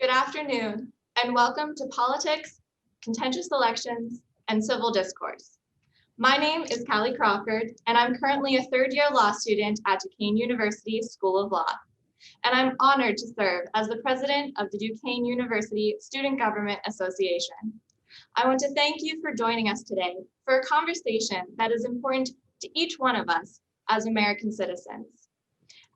Good afternoon, and welcome to Politics, Contentious Elections, and Civil Discourse. My name is Kallie Crawford, and I'm currently a third-year law student at Duquesne University School of Law. And I'm honored to serve as the president of the Duquesne University Student Government Association. I want to thank you for joining us today for a conversation that is important to each one of us as American citizens,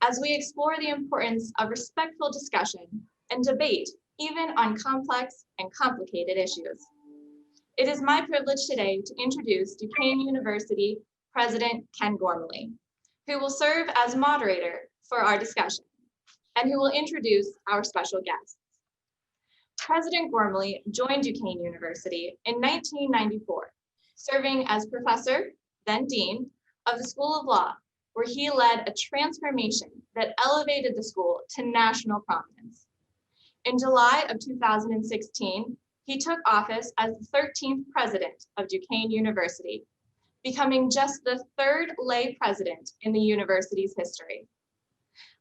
as we explore the importance of respectful discussion and debate, even on complex and complicated issues. It is my privilege today to introduce Duquesne University President Ken Gormley, who will serve as moderator for our discussion, and who will introduce our special guests. President Gormley joined Duquesne University in 1994, serving as professor, then dean, of the School of Law, where he led a transformation that elevated the school to national prominence. In July of 2016, he took office as the 13th president of Duquesne University, becoming just the third lay president in the university's history.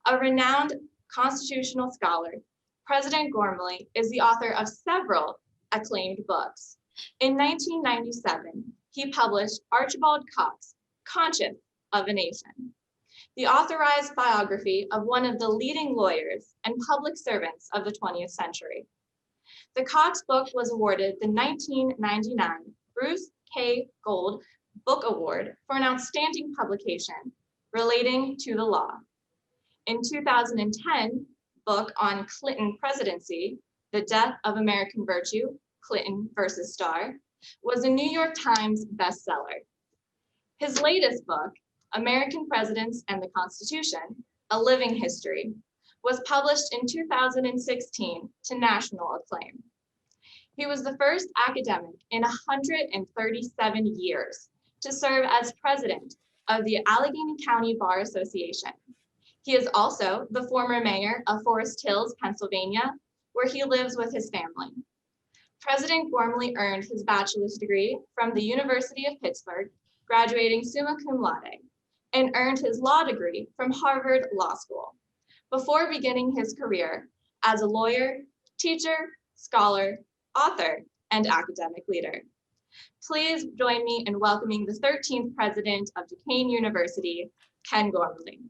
A renowned constitutional scholar, President Gormley is the author of several acclaimed books. In 1997, he published Archibald Cox's Conscience of a Nation, the authorized biography of one of the leading lawyers and public servants of the 20th century. The Cox book was awarded the 1999 Bruce K. Gold Book Award for an outstanding publication relating to the law. In 2010, book on Clinton presidency, The Death of American Virtue, Clinton versus Starr, was a New York Times bestseller. His latest book, American Presidents and the Constitution, A Living History, was published in 2016 to national acclaim. He was the first academic in 137 years to serve as president of the Allegheny County Bar Association. He is also the former mayor of Forest Hills, Pennsylvania, where he lives with his family. President Gormley earned his bachelor's degree from the University of Pittsburgh, graduating summa cum laude, and earned his law degree from Harvard Law School, before beginning his career as a lawyer, teacher, scholar, author, and academic leader. Please join me in welcoming the 13th president of Duquesne University, Ken Gormley.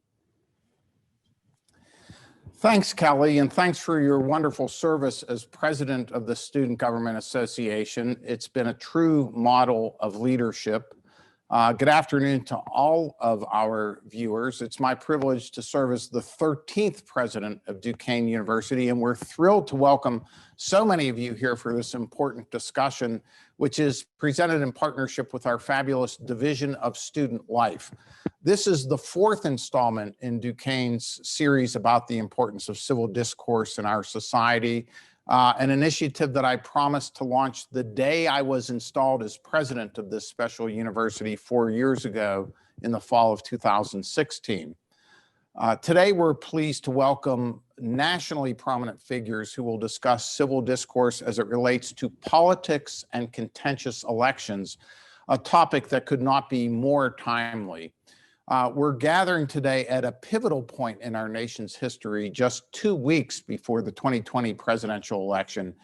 Thanks, Kallie, and thanks for your wonderful service as president of the Student Government Association. It's been a true model of leadership. Good afternoon to all of our viewers. It's my privilege to serve as the 13th president of Duquesne University, and we're thrilled to welcome so many of you here for this important discussion, which is presented in partnership with our fabulous Division of Student Life. This is the fourth installment in Duquesne's series about the importance of civil discourse in our society, an initiative that I promised to launch the day I was installed as president of this special university 4 years ago in the fall of 2016. Today, we're pleased to welcome nationally prominent figures who will discuss civil discourse as it relates to politics and contentious elections, a topic that could not be more timely. We're gathering today at a pivotal point in our nation's history, just 2 weeks before the 2020 presidential election.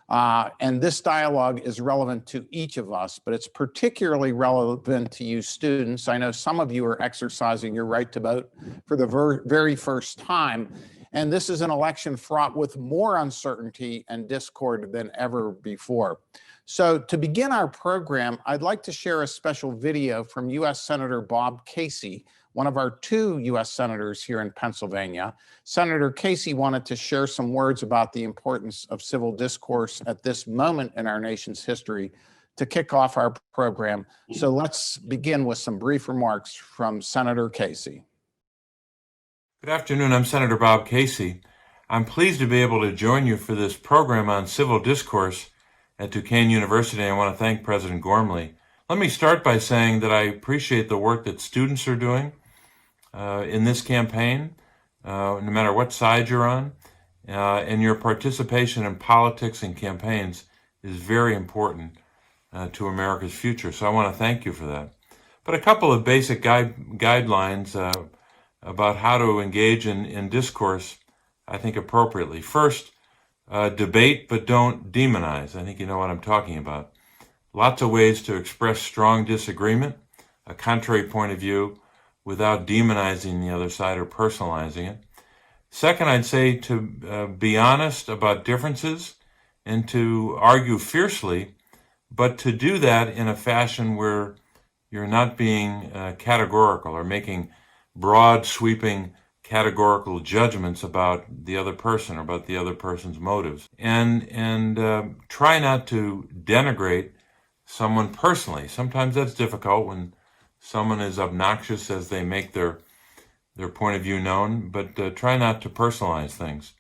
And this dialogue is relevant to each of us, but it's particularly relevant to you students. I know some of you are exercising your right to vote for the very first time. And this is an election fraught with more uncertainty and discord than ever before. So to begin our program, I'd like to share a special video from U.S. Senator Bob Casey, one of our 2 U.S. senators here in Pennsylvania. Senator Casey wanted to share some words about the importance of civil discourse at this moment in our nation's history to kick off our program. So let's begin with some brief remarks from Senator Casey. Good afternoon, I'm Senator Bob Casey. I'm pleased to be able to join you for this program on civil discourse at Duquesne University. I want to thank President Gormley. Let me start by saying that I appreciate the work that students are doing in this campaign, no matter what side you're on, and your participation in politics and campaigns is very important to America's future. So I want to thank you for that. But a couple of basic guidelines about how to engage in discourse, I think appropriately. First, Debate, but don't demonize. I think you know what I'm talking about. Lots of ways to express strong disagreement, a contrary point of view, without demonizing the other side or personalizing it. Second, I'd say to be honest about differences and to argue fiercely, but to do that in a fashion where you're not being categorical or making broad, sweeping, categorical judgments about the other person or about the other person's motives. And try not to denigrate someone personally. Sometimes that's difficult when someone is obnoxious as they make their point of view known, but try not to personalize things.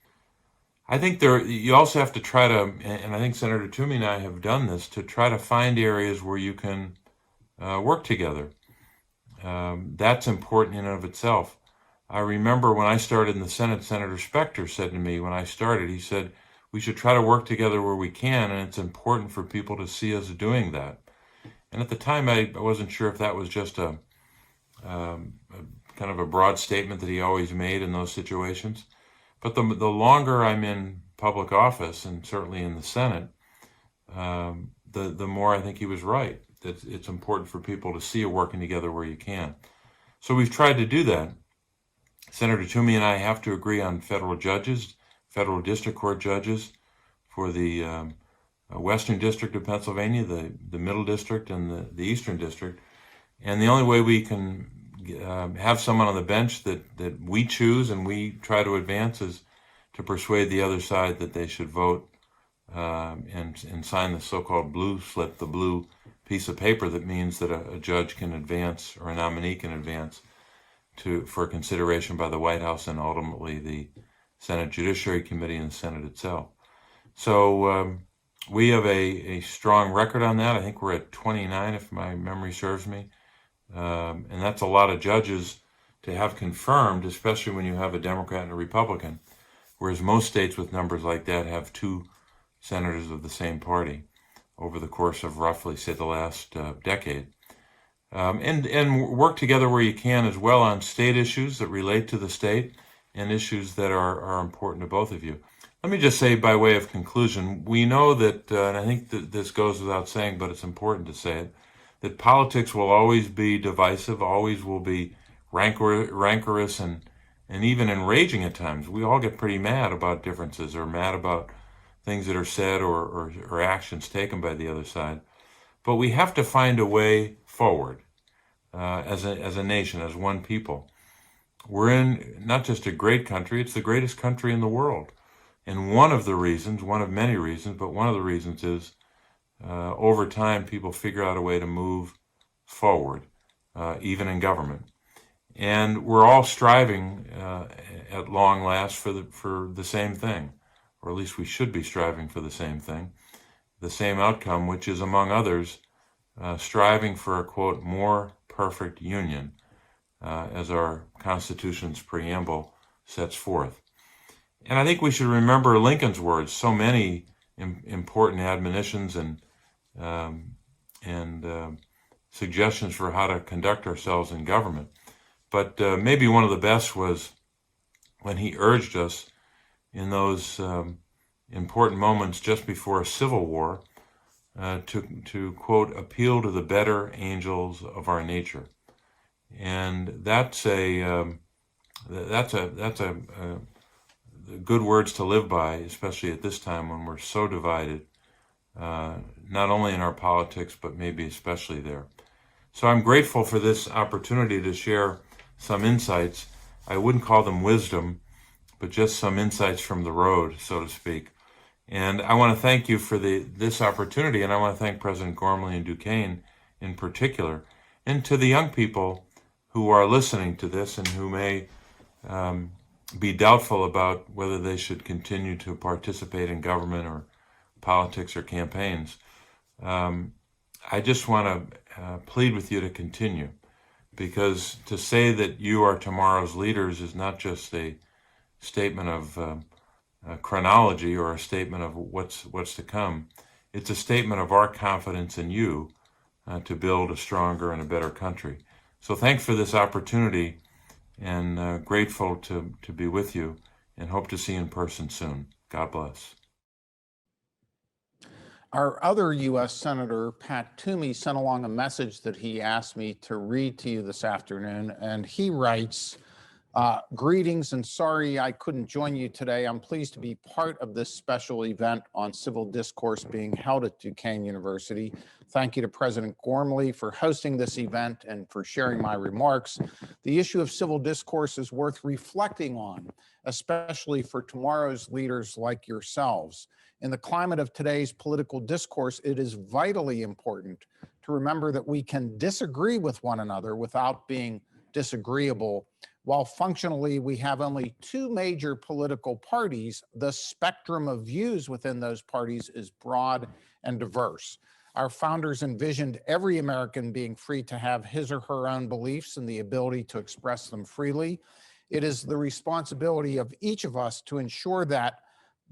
I think you also have to try to, and I think Senator Toomey and I have done this, to try to find areas where you can work together. That's important in and of itself. I remember when I started in the Senate, Senator Specter said to me when I started, he said, we should try to work together where we can, and it's important for people to see us doing that. And at the time, I wasn't sure if that was just a kind of a broad statement that he always made in those situations. But the longer I'm in public office, and certainly in the Senate, the more I think he was right, that it's important for people to see you working together where you can. So we've tried to do that. Senator Toomey and I have to agree on federal judges, federal district court judges for the Western District of Pennsylvania, the Middle District, and the Eastern District. And the only way we can have someone on the bench that we choose and we try to advance is to persuade the other side that they should vote and sign the so-called blue slip, the blue piece of paper that means that a judge can advance or a nominee can advance for consideration by the White House and ultimately the Senate Judiciary Committee and the Senate itself. So we have a strong record on that. I think we're at 29, if my memory serves me. And that's a lot of judges to have confirmed, especially when you have a Democrat and a Republican, whereas most states with numbers like that have 2 senators of the same party over the course of roughly, say, the last decade. And work together where you can as well on state issues that relate to the state and issues that are important to both of you. Let me just say by way of conclusion, we know that, and I think that this goes without saying, but it's important to say it, that politics will always be divisive, always will be rancorous and even enraging at times. We all get pretty mad about differences or mad about things that are said or actions taken by the other side. But we have to find a way forward as a nation, as one people. We're in not just a great country, it's the greatest country in the world. And one of the reasons, one of many reasons, but one of the reasons is over time people figure out a way to move forward, even in government. And we're all striving at long last for the same thing, or at least we should be striving for the same thing, the same outcome, which is, among others, striving for a, quote, more perfect union, as our Constitution's preamble sets forth. And I think we should remember Lincoln's words, so many important admonitions and suggestions for how to conduct ourselves in government. But maybe one of the best was when he urged us in those important moments just before a civil war to quote, appeal to the better angels of our nature. And that's a good words to live by, especially at this time when we're so divided, not only in our politics, but maybe especially there. So I'm grateful for this opportunity to share some insights. I wouldn't call them wisdom, but just some insights from the road, so to speak. And I want to thank you for this opportunity, and I want to thank President Gormley and Duquesne in particular, and to the young people who are listening to this and who may be doubtful about whether they should continue to participate in government or politics or campaigns. I just want to plead with you to continue, because to say that you are tomorrow's leaders is not just a statement of chronology or a statement of what's to come. It's a statement of our confidence in you to build a stronger and a better country. So thanks for this opportunity, and grateful to be with you, and hope to see you in person soon. God bless. Our other U.S. Senator, Pat Toomey, sent along a message that he asked me to read to you this afternoon, and he writes, greetings and sorry I couldn't join you today. I'm pleased to be part of this special event on civil discourse being held at Duquesne University. Thank you to President Gormley for hosting this event and for sharing my remarks. The issue of civil discourse is worth reflecting on, especially for tomorrow's leaders like yourselves. In the climate of today's political discourse, it is vitally important to remember that we can disagree with one another without being disagreeable. While functionally we have only two major political parties, the spectrum of views within those parties is broad and diverse. Our founders envisioned every American being free to have his or her own beliefs and the ability to express them freely. It is the responsibility of each of us to ensure that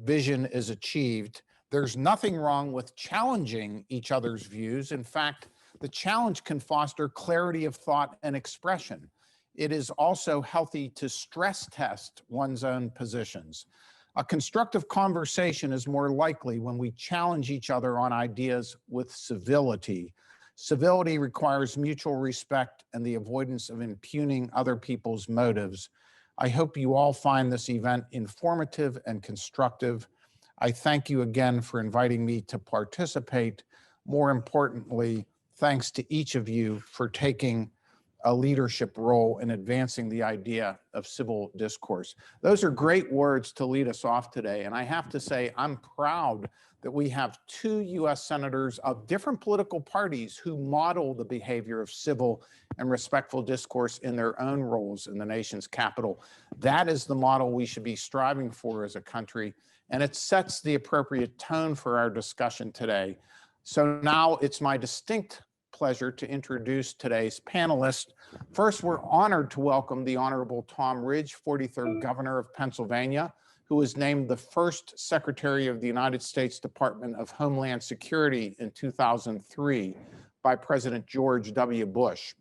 vision is achieved. There's nothing wrong with challenging each other's views. In fact, the challenge can foster clarity of thought and expression. It is also healthy to stress test one's own positions. A constructive conversation is more likely when we challenge each other on ideas with civility. Civility requires mutual respect and the avoidance of impugning other people's motives. I hope you all find this event informative and constructive. I thank you again for inviting me to participate. More importantly, thanks to each of you for taking a leadership role in advancing the idea of civil discourse. Those are great words to lead us off today. And I have to say, I'm proud that we have two U.S. senators of different political parties who model the behavior of civil and respectful discourse in their own roles in the nation's capital. That is the model we should be striving for as a country, and it sets the appropriate tone for our discussion today. So now it's my distinct pleasure to introduce today's panelists. First, we're honored to welcome the Honorable Tom Ridge, 43rd Governor of Pennsylvania, who was named the first Secretary of the United States Department of Homeland Security in 2003 by President George W. Bush.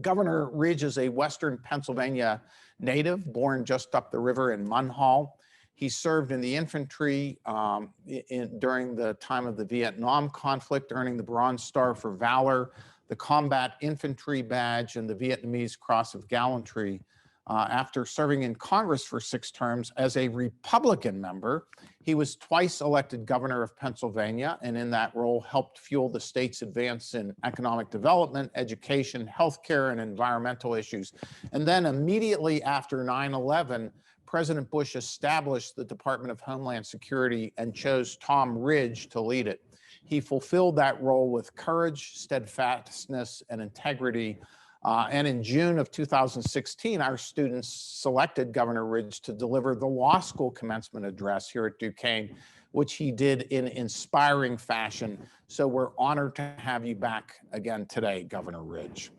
Governor Ridge is a Western Pennsylvania native, born just up the river in Munhall. He served in the infantry during the time of the Vietnam conflict, earning the Bronze Star for Valor, the Combat Infantry Badge, and the Vietnamese Cross of Gallantry. After serving in Congress for 6 terms as a Republican member, he was twice elected governor of Pennsylvania, and in that role helped fuel the state's advance in economic development, education, healthcare, and environmental issues. And then immediately after 9/11, President Bush established the Department of Homeland Security and chose Tom Ridge to lead it. He fulfilled that role with courage, steadfastness, and integrity. And in June of 2016, our students selected Governor Ridge to deliver the law school commencement address here at Duquesne, which he did in inspiring fashion. So we're honored to have you back again today, Governor Ridge.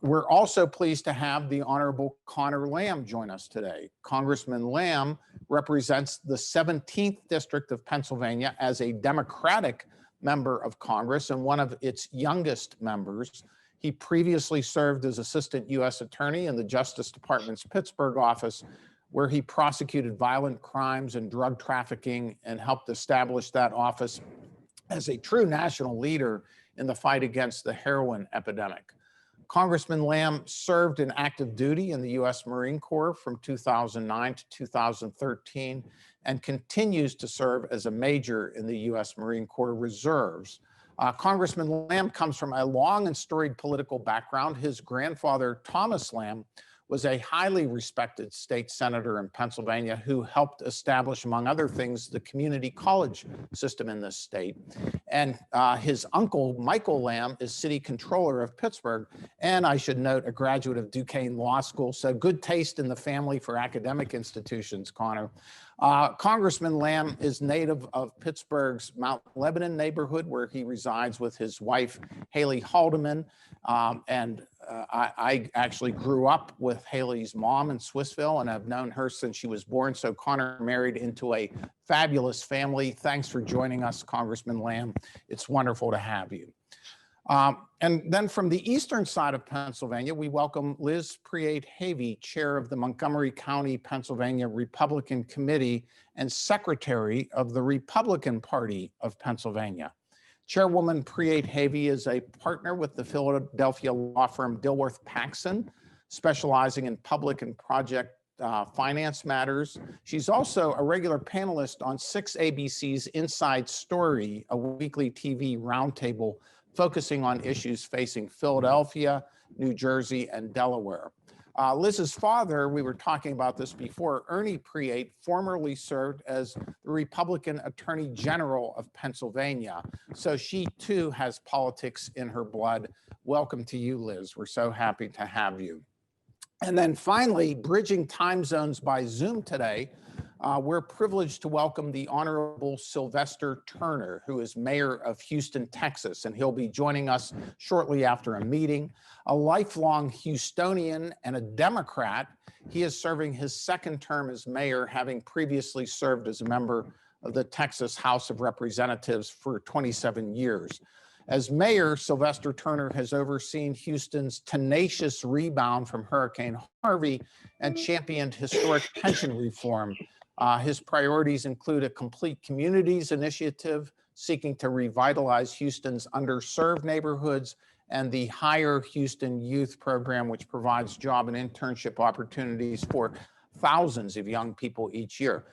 We're also pleased to have the Honorable Conor Lamb join us today. Congressman Lamb represents the 17th District of Pennsylvania as a Democratic member of Congress and one of its youngest members. He previously served as Assistant U.S. Attorney in the Justice Department's Pittsburgh office, where he prosecuted violent crimes and drug trafficking and helped establish that office as a true national leader in the fight against the heroin epidemic. Congressman Lamb served in active duty in the U.S. Marine Corps from 2009 to 2013 and continues to serve as a major in the U.S. Marine Corps Reserves. Congressman Lamb comes from a long and storied political background. His grandfather, Thomas Lamb, was a highly respected state senator in Pennsylvania who helped establish, among other things, the community college system in this state. And his uncle, Michael Lamb, is city controller of Pittsburgh, and I should note, a graduate of Duquesne Law School. So good taste in the family for academic institutions, Conor. Congressman Lamb is native of Pittsburgh's Mount Lebanon neighborhood, where he resides with his wife, Haley Haldeman. I actually grew up with Haley's mom in Swissville, and I've known her since she was born. So Conor married into a fabulous family. Thanks for joining us, Congressman Lamb. It's wonderful to have you. And then from the eastern side of Pennsylvania, we welcome Liz Preate Havey, chair of the Montgomery County, Pennsylvania Republican Committee and secretary of the Republican Party of Pennsylvania. Chairwoman Preate Havey is a partner with the Philadelphia law firm Dilworth Paxson, specializing in public and project finance matters. She's also a regular panelist on 6ABC's Inside Story, a weekly TV roundtable focusing on issues facing Philadelphia, New Jersey, and Delaware. Liz's father, we were talking about this before, Ernie Preate, formerly served as the Republican Attorney General of Pennsylvania. So she too has politics in her blood. Welcome to you, Liz. We're so happy to have you. And then finally, bridging time zones by Zoom today, we're privileged to welcome the Honorable Sylvester Turner, who is mayor of Houston, Texas, and he'll be joining us shortly after a meeting. A lifelong Houstonian and a Democrat, he is serving his second term as mayor, having previously served as a member of the Texas House of Representatives for 27 years. As mayor, Sylvester Turner has overseen Houston's tenacious rebound from Hurricane Harvey and championed historic pension reform. His priorities include a complete communities initiative seeking to revitalize Houston's underserved neighborhoods and the Higher Houston Youth Program, which provides job and internship opportunities for thousands of young people each year.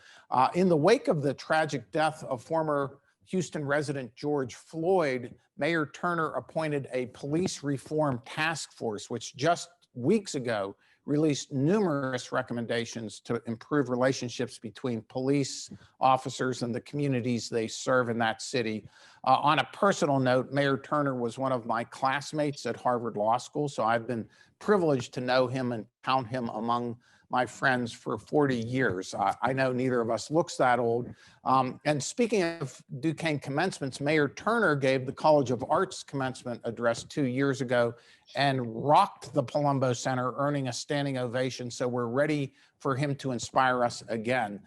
In the wake of the tragic death of former Houston resident George Floyd, Mayor Turner appointed a police reform task force, which just weeks ago released numerous recommendations to improve relationships between police officers and the communities they serve in that city. On a personal note, Mayor Turner was one of my classmates at Harvard Law School, so I've been privileged to know him and count him among my friends for 40 years. I know neither of us looks that old. And speaking of Duquesne commencements, Mayor Turner gave the College of Arts commencement address 2 years ago and rocked the Palumbo Center, earning a standing ovation. So we're ready for him to inspire us again.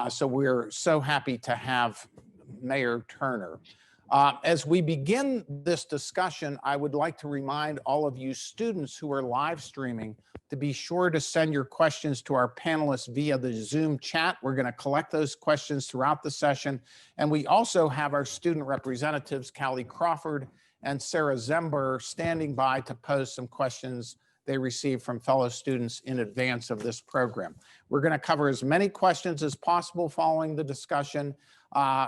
So we're so happy to have Mayor Turner. As we begin this discussion, I would like to remind all of you students who are live streaming to be sure to send your questions to our panelists via the Zoom chat. We're going to collect those questions throughout the session. And we also have our student representatives, Kallie Crawford and Sarah Zember, standing by to pose some questions they received from fellow students in advance of this program. We're going to cover as many questions as possible following the discussion.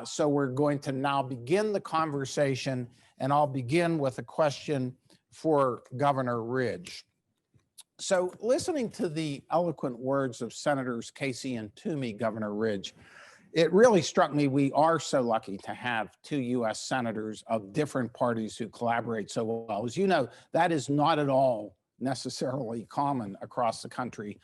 So we're going to now begin the conversation, and I'll begin with a question for Governor Ridge. So listening to the eloquent words of Senators Casey and Toomey, Governor Ridge, it really struck me we are so lucky to have two U.S. senators of different parties who collaborate so well. As you know, that is not at all necessarily common across the country.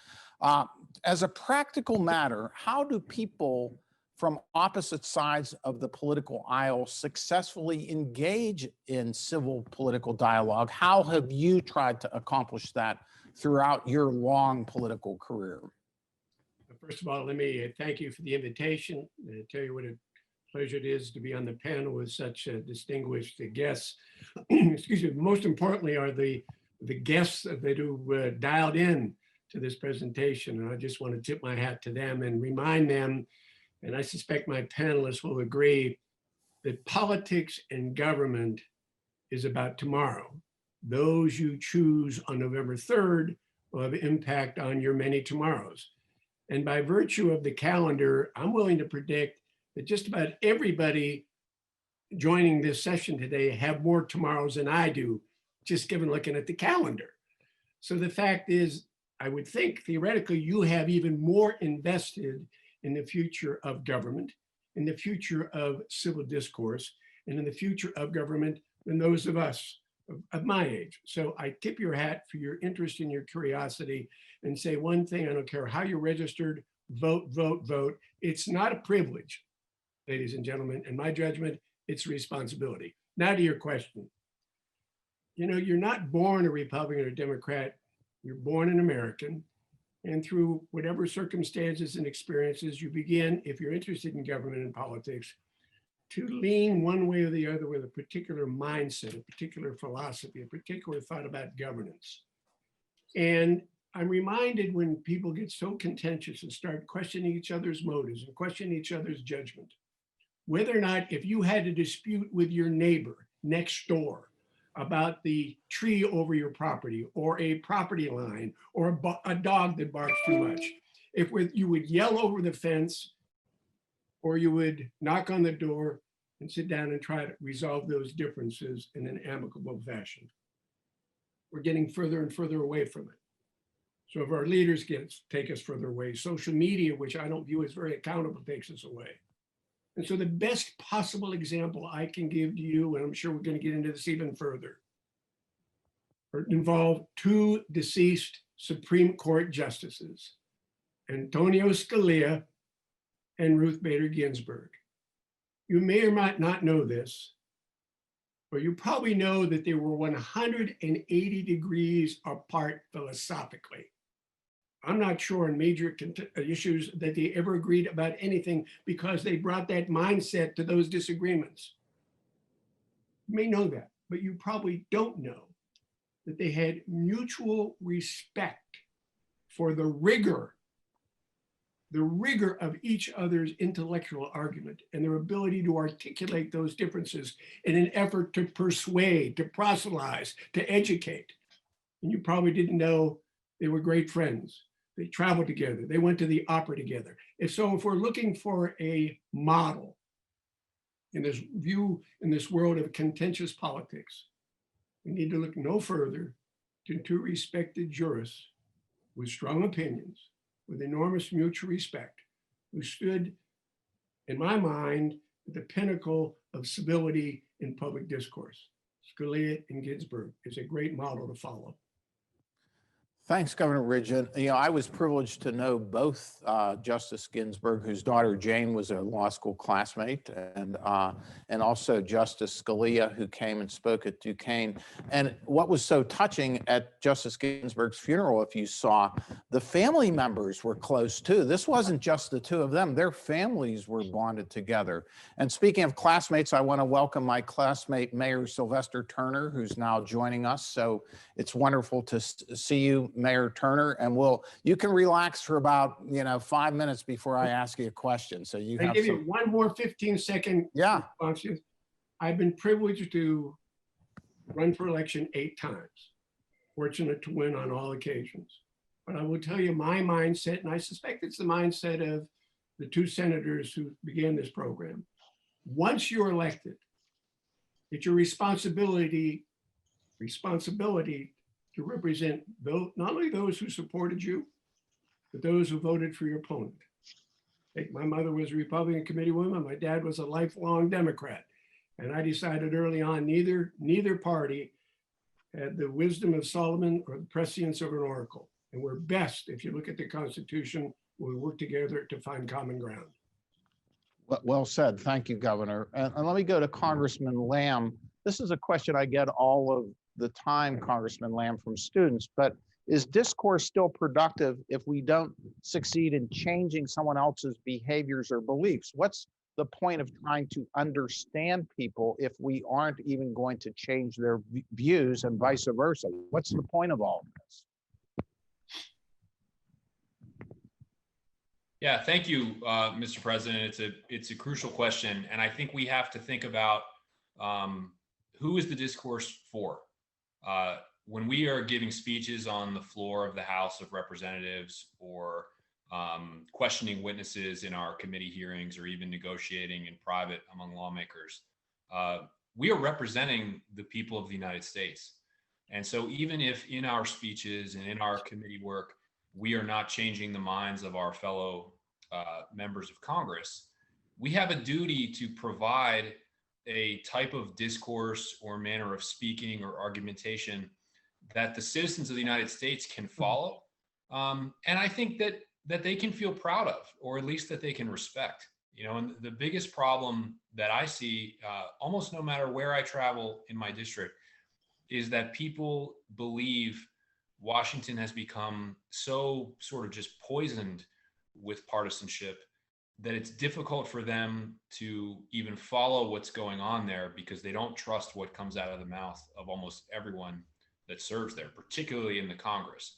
As a practical matter, how do people from opposite sides of the political aisle successfully engage in civil political dialogue? How have you tried to accomplish that throughout your long political career? First of all, let me thank you for the invitation. Tell you what a pleasure it is to be on the panel with such distinguished guests. Excuse me. Most importantly are the guests that who dialed in to this presentation. And I just want to tip my hat to them and remind them, and I suspect my panelists will agree, that politics and government is about tomorrow. Those you choose on November 3rd will have impact on your many tomorrows. And by virtue of the calendar, I'm willing to predict that just about everybody joining this session today have more tomorrows than I do, just given looking at the calendar. So the fact is, I would think theoretically you have even more invested in the future of government, in the future of civil discourse, and in the future of government than those of us of my age. So I tip your hat for your interest and your curiosity, and say one thing: I don't care how you're registered, vote, vote, vote. It's not a privilege, ladies and gentlemen. In my judgment, it's a responsibility. Now to your question. You know, you're not born a Republican or Democrat, you're born an American. And through whatever circumstances and experiences you begin, if you're interested in government and politics, to lean one way or the other with a particular mindset, a particular philosophy, a particular thought about governance. And I'm reminded when people get so contentious and start questioning each other's motives and questioning each other's judgment, whether or not if you had a dispute with your neighbor next door about the tree over your property or a property line or a dog that barks too much, if you would yell over the fence or you would knock on the door and sit down and try to resolve those differences in an amicable fashion. We're getting further and further away from it. So if our leaders take us further away, social media, which I don't view as very accountable, takes us away. And so the best possible example I can give to you, and I'm sure we're going to get into this even further, involve two deceased Supreme Court justices, Antonio Scalia and Ruth Bader Ginsburg. You may or might not know this, but you probably know that they were 180 degrees apart philosophically. I'm not sure on major issues that they ever agreed about anything because they brought that mindset to those disagreements. You may know that, but you probably don't know that they had mutual respect for the rigor of each other's intellectual argument and their ability to articulate those differences in an effort to persuade, to proselytize, to educate. And you probably didn't know they were great friends. They traveled together. They went to the opera together. If we're looking for a model in this world of contentious politics, we need to look no further than two respected jurists with strong opinions, with enormous mutual respect, who stood, in my mind, at the pinnacle of civility in public discourse. Scalia and Ginsburg is a great model to follow. Thanks, Governor Ridge. I was privileged to know both Justice Ginsburg, whose daughter Jane was a law school classmate, and also Justice Scalia, who came and spoke at Duquesne. And what was so touching at Justice Ginsburg's funeral, if you saw, the family members were close too. This wasn't just the two of them. Their families were bonded together. And speaking of classmates, I want to welcome my classmate, Mayor Sylvester Turner, who's now joining us. So it's wonderful to see you, Mayor Turner, and you can relax for about 5 minutes before I ask you a question. So you have give you one more 15-second response. I've been privileged to run for election 8 times, fortunate to win on all occasions. But I will tell you my mindset, and I suspect it's the mindset of the 2 senators who began this program. Once you're elected, it's your responsibility to represent not only those who supported you, but those who voted for your opponent. My mother was a Republican committee woman. My dad was a lifelong Democrat. And I decided early on, neither party had the wisdom of Solomon or the prescience of an oracle. And we're best, if you look at the Constitution, when we work together to find common ground. Well said. Thank you, Governor. And let me go to Congressman Lamb. This is a question I get all of the time, Congressman Lamb, from students, but is discourse still productive if we don't succeed in changing someone else's behaviors or beliefs? What's the point of trying to understand people if we aren't even going to change their views and vice versa? What's the point of all of this? Yeah, thank you, Mr. President. It's a crucial question, and I think we have to think about who is the discourse for? When we are giving speeches on the floor of the House of Representatives or questioning witnesses in our committee hearings or even negotiating in private among lawmakers, we are representing the people of the United States. And so even if in our speeches and in our committee work, we are not changing the minds of our fellow members of Congress, we have a duty to provide a type of discourse or manner of speaking or argumentation that the citizens of the United States can follow. And I think that they can feel proud of, or at least that they can respect. And the biggest problem that I see almost no matter where I travel in my district is that people believe Washington has become so sort of just poisoned with partisanship that it's difficult for them to even follow what's going on there because they don't trust what comes out of the mouth of almost everyone that serves there, particularly in the Congress.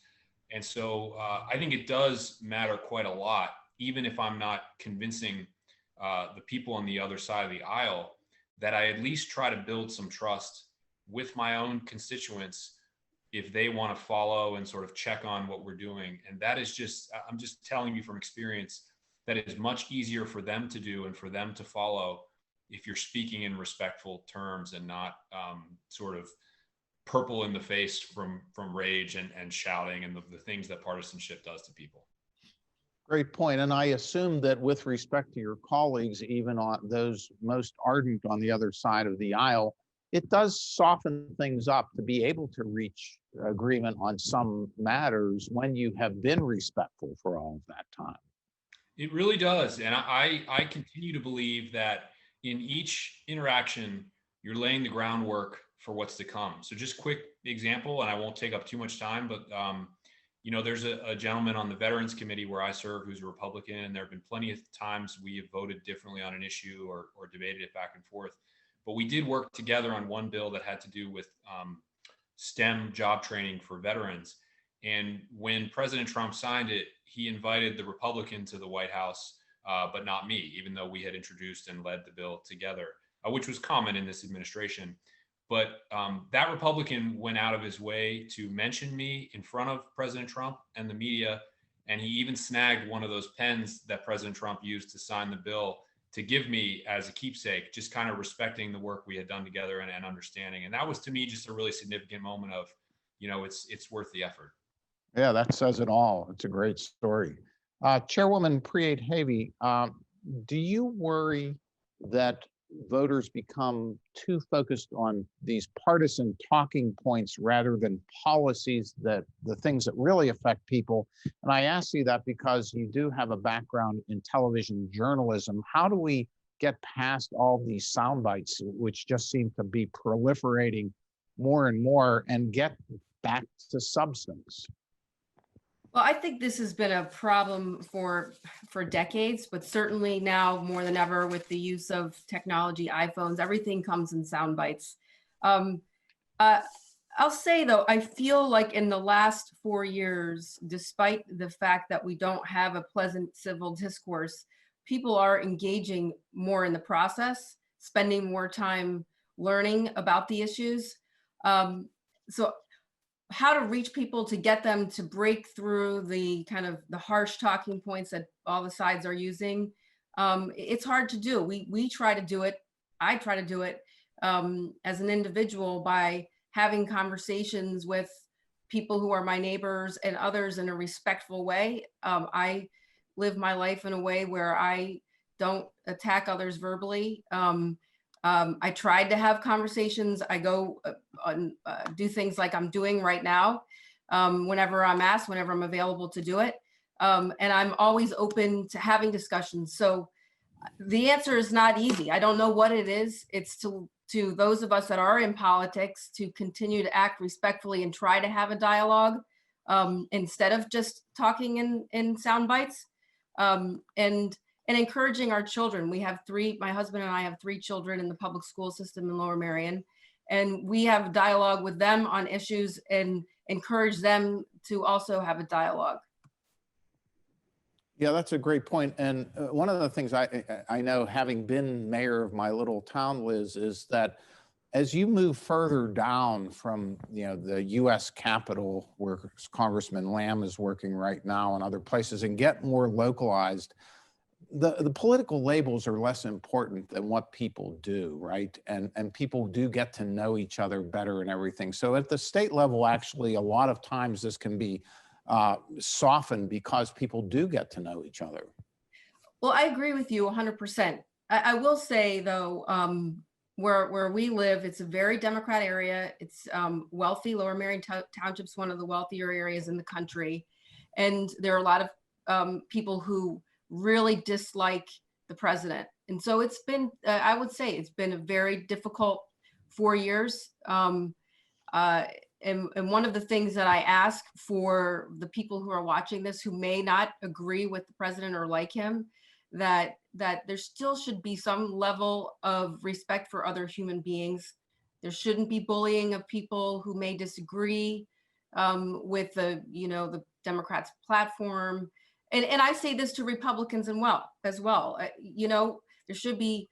And so I think it does matter quite a lot, even if I'm not convincing the people on the other side of the aisle, that I at least try to build some trust with my own constituents if they want to follow and sort of check on what we're doing. And that is just, I'm just telling you from experience, that is much easier for them to do and for them to follow if you're speaking in respectful terms and not sort of purple in the face from rage and shouting and the things that partisanship does to people. Great point. And I assume that with respect to your colleagues, even on those most ardent on the other side of the aisle, it does soften things up to be able to reach agreement on some matters when you have been respectful for all of that time. It really does. And I continue to believe that in each interaction, you're laying the groundwork for what's to come. So just quick example, and I won't take up too much time, but you know, there's a gentleman on the Veterans Committee where I serve who's a Republican, and there have been plenty of times we have voted differently on an issue or debated it back and forth. But we did work together on one bill that had to do with STEM job training for veterans. And when President Trump signed it, he invited the Republican to the White House, but not me, even though we had introduced and led the bill together, which was common in this administration. But that Republican went out of his way to mention me in front of President Trump and the media. And he even snagged one of those pens that President Trump used to sign the bill to give me as a keepsake, just kind of respecting the work we had done together and understanding. And that was, to me, just a really significant moment of, you know, it's worth the effort. Yeah, that says it all. It's a great story. Chairwoman Preate Havey, do you worry that voters become too focused on these partisan talking points rather than policies, that the things that really affect people? And I ask you that because you do have a background in television journalism. How do we get past all these sound bites, which just seem to be proliferating more and more, and get back to substance? Well, I think this has been a problem for decades, but certainly now more than ever with the use of technology, iPhones, everything comes in sound bites. I'll say though, I feel like in the last 4 years, despite the fact that we don't have a pleasant civil discourse, people are engaging more in the process, spending more time learning about the issues. So how to reach people to get them to break through the kind of the harsh talking points that all the sides are using. It's hard to do. We try to do it. I try to do it as an individual by having conversations with people who are my neighbors and others in a respectful way. I live my life in a way where I don't attack others verbally. I tried to have conversations. I go do things like I'm doing right now, whenever I'm asked, whenever I'm available to do it. And I'm always open to having discussions. So the answer is not easy. I don't know what it is. It's to those of us that are in politics to continue to act respectfully and try to have a dialogue instead of just talking in sound bites. And encouraging our children. We have my husband and I have 3 children in the public school system in Lower Merion, and we have dialogue with them on issues and encourage them to also have a dialogue. Yeah, that's a great point. And one of the things I know, having been mayor of my little town, Liz, is that as you move further down from, you know, the U.S. Capitol, where Congressman Lamb is working right now, and other places, and get more localized, the political labels are less important than what people do, right? And people do get to know each other better and everything. So at the state level, actually, a lot of times this can be softened because people do get to know each other. Well, I agree with you 100%. I will say though, where we live, it's a very Democrat area. It's wealthy. Lower Merion Township's one of the wealthier areas in the country. And there are a lot of people who really dislike the president. And so it's been, I would say it's been a very difficult 4 years. And one of the things that I ask for the people who are watching this, who may not agree with the president or like him, that there still should be some level of respect for other human beings. There shouldn't be bullying of people who may disagree with the Democrats' platform. And I say this to Republicans as well. There should be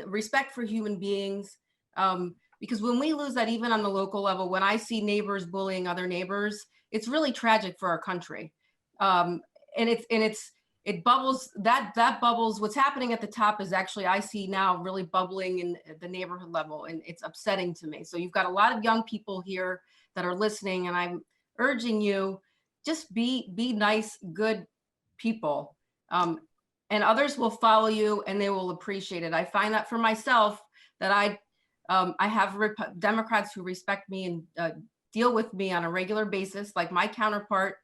respect for human beings. Because when we lose that, even on the local level, when I see neighbors bullying other neighbors, it's really tragic for our country. It bubbles, that bubbles. What's happening at the top is actually, I see now, really bubbling in the neighborhood level, and it's upsetting to me. So you've got a lot of young people here that are listening, and I'm urging you, just be nice, good people, and others will follow you and they will appreciate it. I find that for myself, that I have Democrats who respect me and deal with me on a regular basis, like my counterpart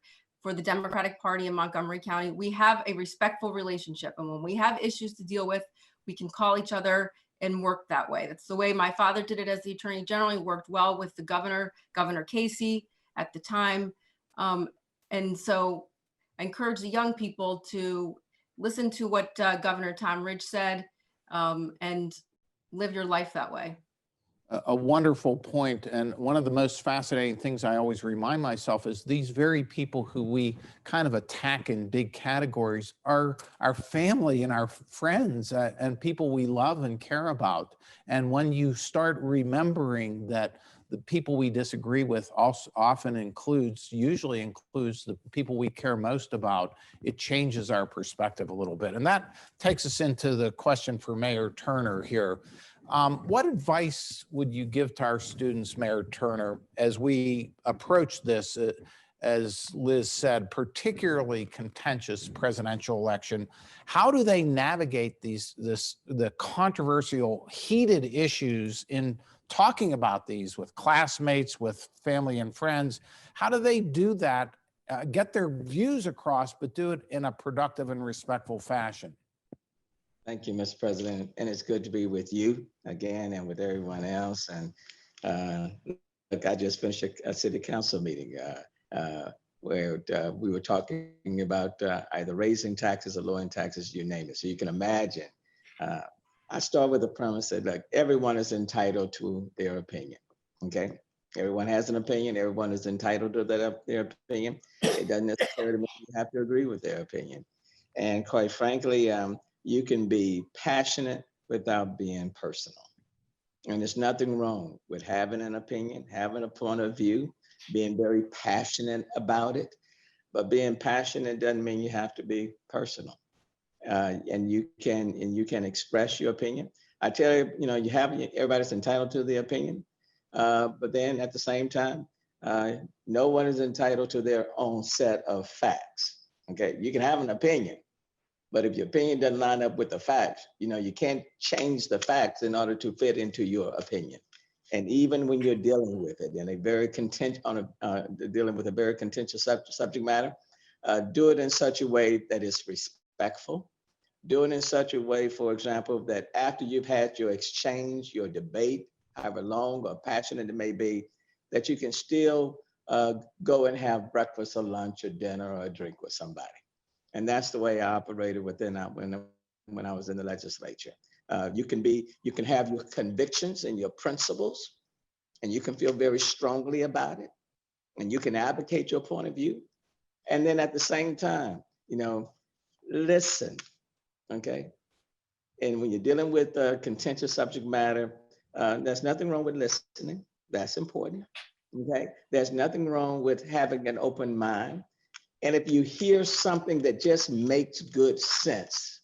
for the Democratic Party in Montgomery County. We have a respectful relationship, and when we have issues to deal with, we can call each other and work that way. That's the way my father did it as the Attorney General. He worked well with the Governor Casey at the time. And so I encourage the young people to listen to what Governor Tom Ridge said, and live your life that way. A wonderful point. And one of the most fascinating things I always remind myself is these very people who we kind of attack in big categories are our family and our friends and people we love and care about. And when you start remembering that the people we disagree with also usually includes the people we care most about, it changes our perspective a little bit. And that takes us into the question for Mayor Turner here. What advice would you give to our students, Mayor Turner, as we approach this, as Liz said, particularly contentious presidential election? How do they navigate the controversial, heated issues in talking about these with classmates, with family and friends? How do they do that, get their views across, but do it in a productive and respectful fashion? Thank you, Mr. President. And it's good to be with you again and with everyone else. And look, I just finished a city council meeting where we were talking about either raising taxes or lowering taxes, you name it. So you can imagine. I start with the premise that, like, everyone is entitled to their opinion, okay? Everyone has an opinion. Everyone is entitled to their opinion. It doesn't necessarily mean you have to agree with their opinion. And quite frankly, you can be passionate without being personal. And there's nothing wrong with having an opinion, having a point of view, being very passionate about it. But being passionate doesn't mean you have to be personal. And you can express your opinion. I tell you, everybody's entitled to their opinion. But then at the same time, no one is entitled to their own set of facts. Okay, you can have an opinion, but if your opinion doesn't line up with the facts, you can't change the facts in order to fit into your opinion. And even when you're dealing with it in a very dealing with a very contentious subject matter, do it in such a way that is respectful. Do it in such a way, for example, that after you've had your exchange, your debate, however long or passionate it may be, that you can still go and have breakfast or lunch or dinner or a drink with somebody. And that's the way I operated when I was in the legislature. You can have your convictions and your principles, and you can feel very strongly about it, and you can advocate your point of view. And then at the same time, listen, okay? And when you're dealing with a contentious subject matter, there's nothing wrong with listening. That's important, okay? There's nothing wrong with having an open mind. And if you hear something that just makes good sense,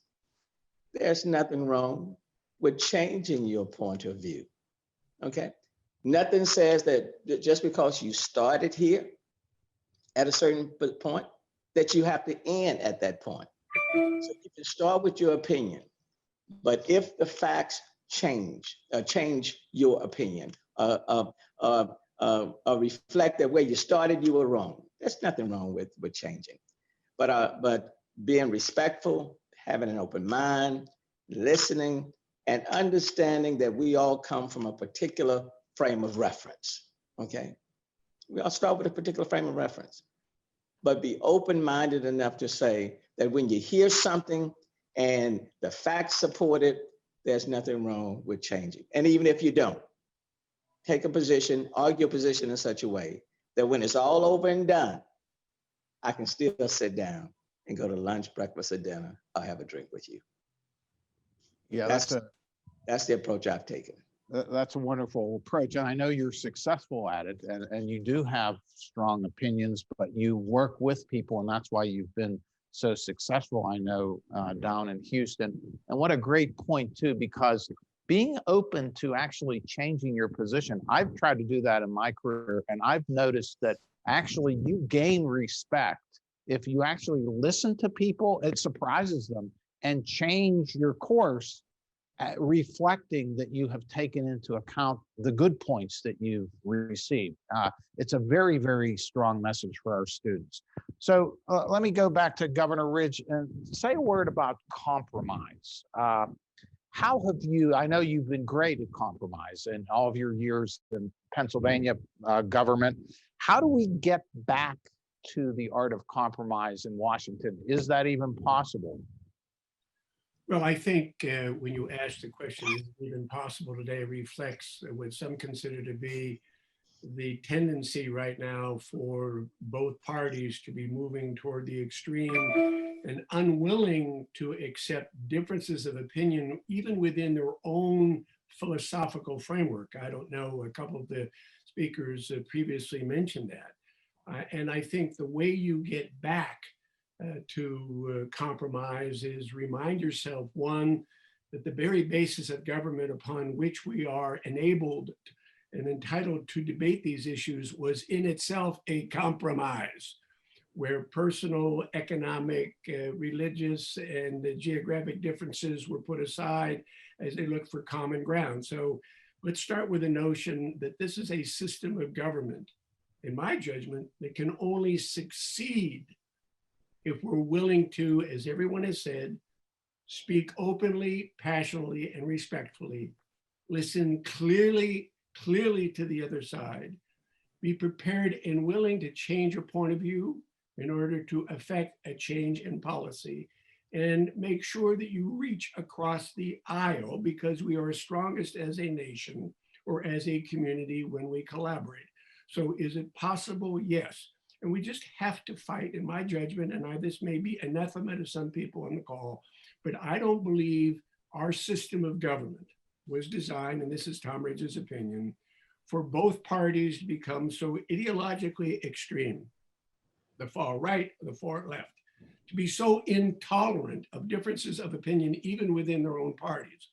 there's nothing wrong with changing your point of view, okay? Nothing says that just because you started here at a certain point, that you have to end at that point. So you can start with your opinion, but if the facts change your opinion, reflect that where you started, you were wrong. There's nothing wrong with changing, but being respectful, having an open mind, listening, and understanding that we all come from a particular frame of reference, okay? We all start with a particular frame of reference, but be open-minded enough to say that when you hear something and the facts support it, there's nothing wrong with changing. And even if you don't, take a position, argue a position in such a way that when it's all over and done, I can still sit down and go to lunch, breakfast, or dinner, or have a drink with you. Yeah, That's the approach I've taken. that's a wonderful approach. And I know you're successful at it, and you do have strong opinions, but you work with people, and that's why you've been so successful, I know, down in Houston. And what a great point too, because being open to actually changing your position, I've tried to do that in my career, and I've noticed that actually you gain respect if you actually listen to people. It surprises them and change your course, reflecting that you have taken into account the good points that you've received. It's a very, very strong message for our students. So let me go back to Governor Ridge and say a word about compromise. How have you, I know you've been great at compromise in all of your years in Pennsylvania government. How do we get back to the art of compromise in Washington? Is that even possible? Well, I think when you ask the question, is it even possible today, reflects what some consider to be the tendency right now for both parties to be moving toward the extreme and unwilling to accept differences of opinion, even within their own philosophical framework. I don't know, a couple of the speakers previously mentioned that. And I think the way you get back to compromise is remind yourself, one, that the very basis of government upon which we are enabled and entitled to debate these issues was in itself a compromise, where personal, economic, religious, and geographic differences were put aside as they looked for common ground. So let's start with the notion that this is a system of government, in my judgment, that can only succeed if we're willing to, as everyone has said, speak openly, passionately, and respectfully, listen clearly to the other side, be prepared and willing to change your point of view in order to affect a change in policy, and make sure that you reach across the aisle, because we are strongest as a nation or as a community when we collaborate. So is it possible? Yes. And we just have to fight, in my judgment, and this may be anathema to some people on the call, but I don't believe our system of government was designed, and this is Tom Ridge's opinion, for both parties to become so ideologically extreme, the far right, the far left, to be so intolerant of differences of opinion, even within their own parties,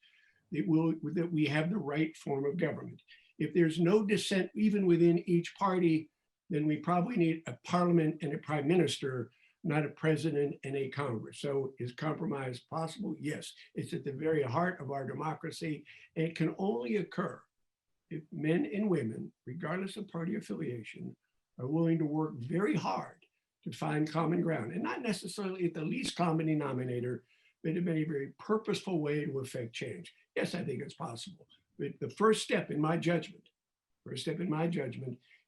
that we have the right form of government. If there's no dissent, even within each party, then we probably need a parliament and a prime minister, not a president and a Congress. So is compromise possible? Yes, it's at the very heart of our democracy. And it can only occur if men and women, regardless of party affiliation, are willing to work very hard to find common ground, and not necessarily at the least common denominator, but in a very purposeful way to affect change. Yes, I think it's possible. But the first step in my judgment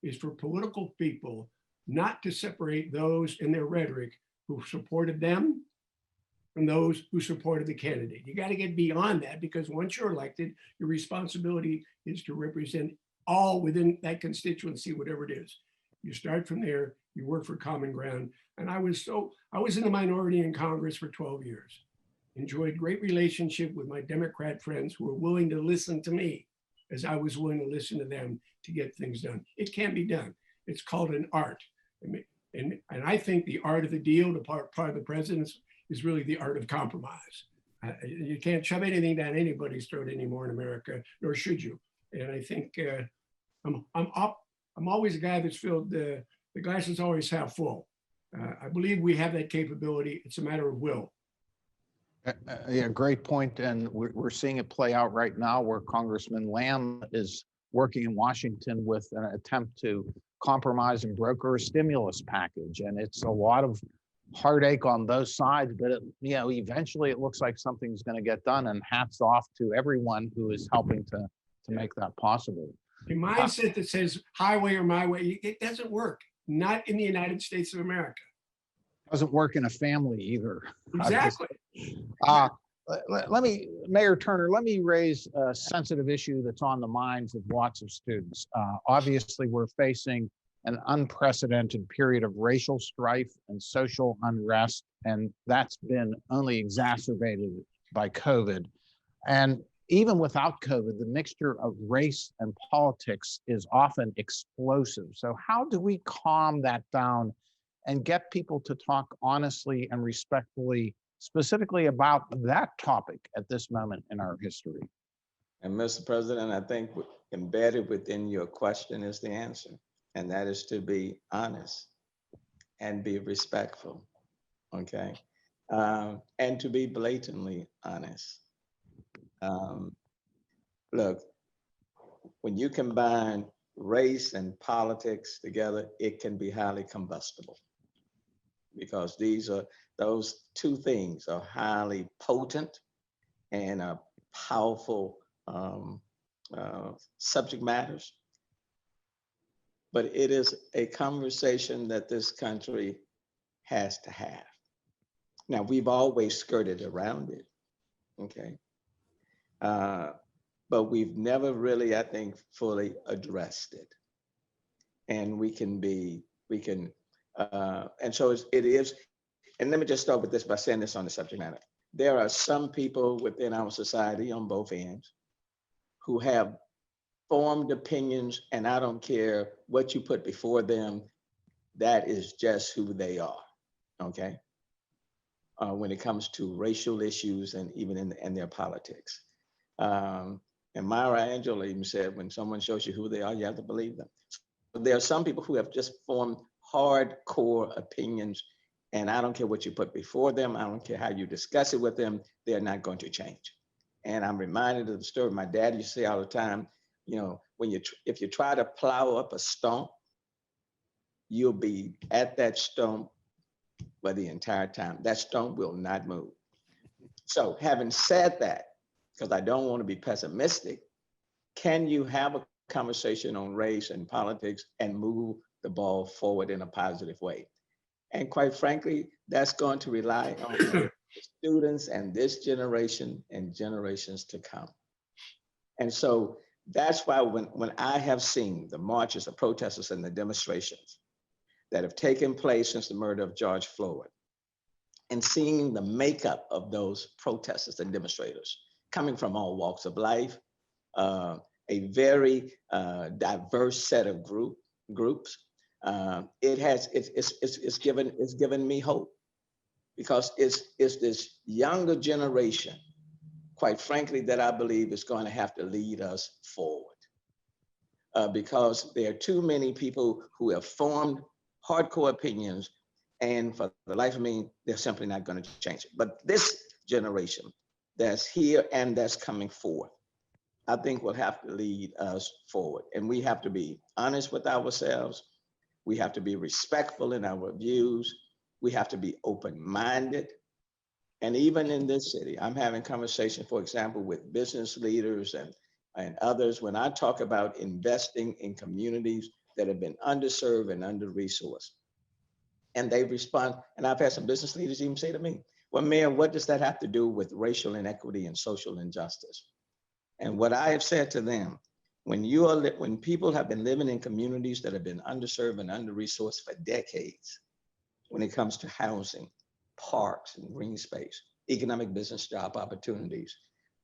is for political people not to separate those in their rhetoric who supported them from those who supported the candidate. You got to get beyond that, because once you're elected, your responsibility is to represent all within that constituency, whatever it is. You start from there, you work for common ground. And I was in the minority in Congress for 12 years. Enjoyed great relationship with my Democrat friends who were willing to listen to me as I was willing to listen to them to get things done. It can be done. It's called an art. And I think the art of the deal, the part of the president's, is really the art of compromise. You can't shove anything down anybody's throat anymore in America, nor should you. And I think I'm always a guy that's filled, the glass is always half full. I believe we have that capability. It's a matter of will. Yeah, great point. And we're seeing it play out right now, where Congressman Lamb is working in Washington with an attempt to compromise and broker a stimulus package. And it's a lot of heartache on both sides, but eventually it looks like something's going to get done, and hats off to everyone who is helping to make that possible. A mindset that says highway or my way, it doesn't work. Not in the United States of America. Doesn't work in a family either. Exactly. Let me, Mayor Turner, let me raise a sensitive issue that's on the minds of lots of students. Obviously, we're facing an unprecedented period of racial strife and social unrest, and that's been only exacerbated by COVID. And even without COVID, the mixture of race and politics is often explosive. So how do we calm that down and get people to talk honestly and respectfully, specifically about that topic at this moment in our history? And Mr. President, I think embedded within your question is the answer, and that is to be honest and be respectful, okay? And to be blatantly honest. Look, when you combine race and politics together, it can be highly combustible, because those two things are highly potent and powerful subject matters. But it is a conversation that this country has to have. Now, we've always skirted around it, okay? But we've never really, I think, fully addressed it. And and so it is, and let me just start with this by saying this on the subject matter. There are some people within our society on both ends who have formed opinions, and I don't care what you put before them, that is just who they are, okay? When it comes to racial issues and even in their politics. And Myra Angelou even said, when someone shows you who they are, you have to believe them. So there are some people who have just formed hardcore opinions, and I don't care what you put before them. I don't care how you discuss it with them. They're not going to change. And I'm reminded of the story my dad used to say all the time, you know, if you try to plow up a stump, you'll be at that stump for the entire time. That stump will not move. So having said that, because I don't want to be pessimistic, can you have a conversation on race and politics and move the ball forward in a positive way? And quite frankly, that's going to rely on students and this generation and generations to come. And so that's why when I have seen the marches, the protesters, and the demonstrations that have taken place since the murder of George Floyd, and seeing the makeup of those protesters and demonstrators coming from all walks of life, a very diverse set of groups, it's given me hope, because it's this younger generation, quite frankly, that I believe is going to have to lead us forward, because there are too many people who have formed hardcore opinions, and for the life of me, they're simply not going to change it. But this generation that's here and that's coming forth, I think will have to lead us forward. And we have to be honest with ourselves. We have to be respectful in our views. We have to be open-minded. And even in this city, I'm having conversations, for example, with business leaders and others, when I talk about investing in communities that have been underserved and under-resourced. And they respond, and I've had some business leaders even say to me, well, Mayor, what does that have to do with racial inequity and social injustice? And what I have said to them, when people have been living in communities that have been underserved and under-resourced for decades, when it comes to housing, parks and green space, economic business job opportunities,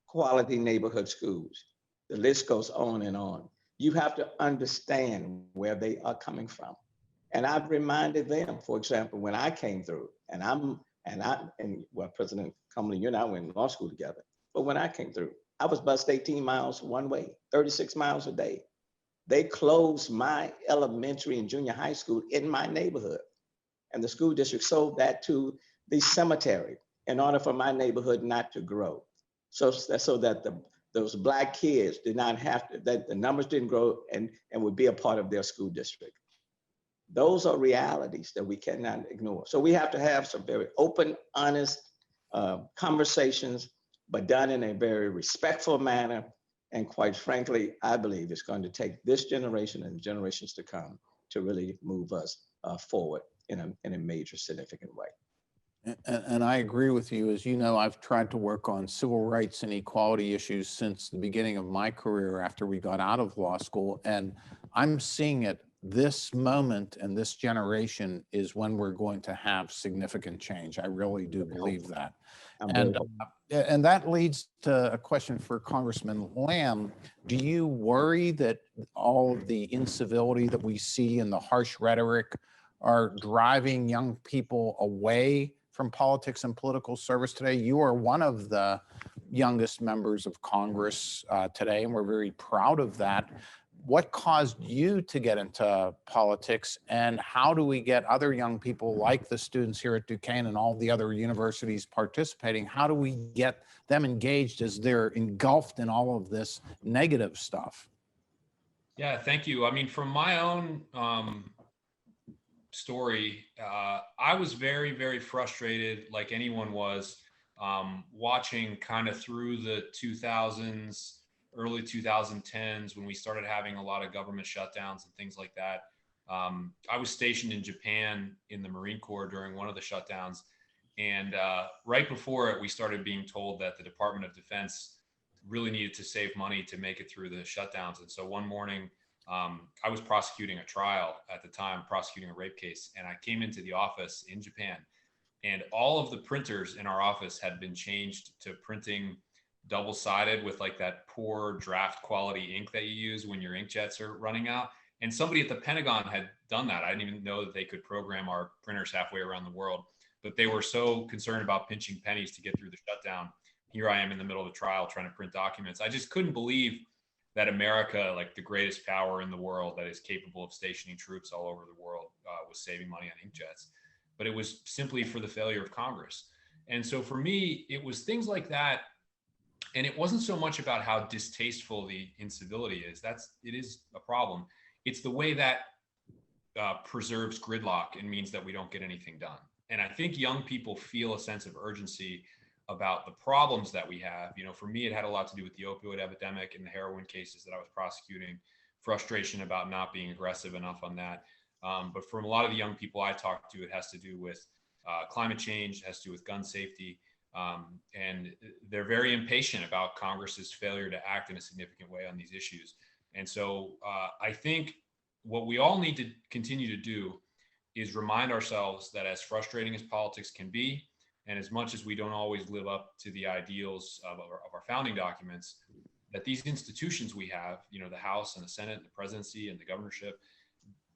quality neighborhood schools, the list goes on and on. You have to understand where they are coming from. And I've reminded them, for example, when I came through, and President Gormley, you and I went to law school together, but when I came through, I was bused 18 miles one way, 36 miles a day. They closed my elementary and junior high school in my neighborhood. And the school district sold that to the cemetery in order for my neighborhood not to grow. So that those Black kids did not have to, that the numbers didn't grow and would be a part of their school district. Those are realities that we cannot ignore. So we have to have some very open, honest conversations, but done in a very respectful manner. And quite frankly, I believe it's going to take this generation and generations to come to really move us forward. in a major significant way. And I agree with you. As you know, I've tried to work on civil rights and equality issues since the beginning of my career after we got out of law school. And I'm seeing it this moment and this generation is when we're going to have significant change. I really do believe that. And that leads to a question for Congressman Lamb. Do you worry that all of the incivility that we see and the harsh rhetoric are driving young people away from politics and political service today? You are one of the youngest members of Congress today, and we're very proud of that. What caused you to get into politics, and how do we get other young people like the students here at Duquesne and all the other universities participating? How do we get them engaged as they're engulfed in all of this negative stuff? Yeah, thank you. I mean, from my own story, I was very, very frustrated, like anyone was, watching kind of through the 2000s, early 2010s, when we started having a lot of government shutdowns and things like that. I was stationed in Japan in the Marine Corps during one of the shutdowns. And right before it, we started being told that the Department of Defense really needed to save money to make it through the shutdowns. And so one morning, I was prosecuting a trial at the time, prosecuting a rape case. And I came into the office in Japan, and all of the printers in our office had been changed to printing double-sided with like that poor draft quality ink that you use when your inkjets are running out. And somebody at the Pentagon had done that. I didn't even know that they could program our printers halfway around the world, but they were so concerned about pinching pennies to get through the shutdown. Here I am in the middle of the trial trying to print documents. I just couldn't believe that America, like the greatest power in the world that is capable of stationing troops all over the world, was saving money on inkjets. But it was simply for the failure of Congress. And so for me, it was things like that. And it wasn't so much about how distasteful the incivility is. It is a problem. It's the way that preserves gridlock and means that we don't get anything done. And I think young people feel a sense of urgency about the problems that we have. You know, for me, it had a lot to do with the opioid epidemic and the heroin cases that I was prosecuting, frustration about not being aggressive enough on that. But from a lot of the young people I talked to, it has to do with climate change, it has to do with gun safety. And they're very impatient about Congress's failure to act in a significant way on these issues. And so I think what we all need to continue to do is remind ourselves that as frustrating as politics can be, and as much as we don't always live up to the ideals of our founding documents, that these institutions we have, you know, the House and the Senate, and the presidency and the governorship,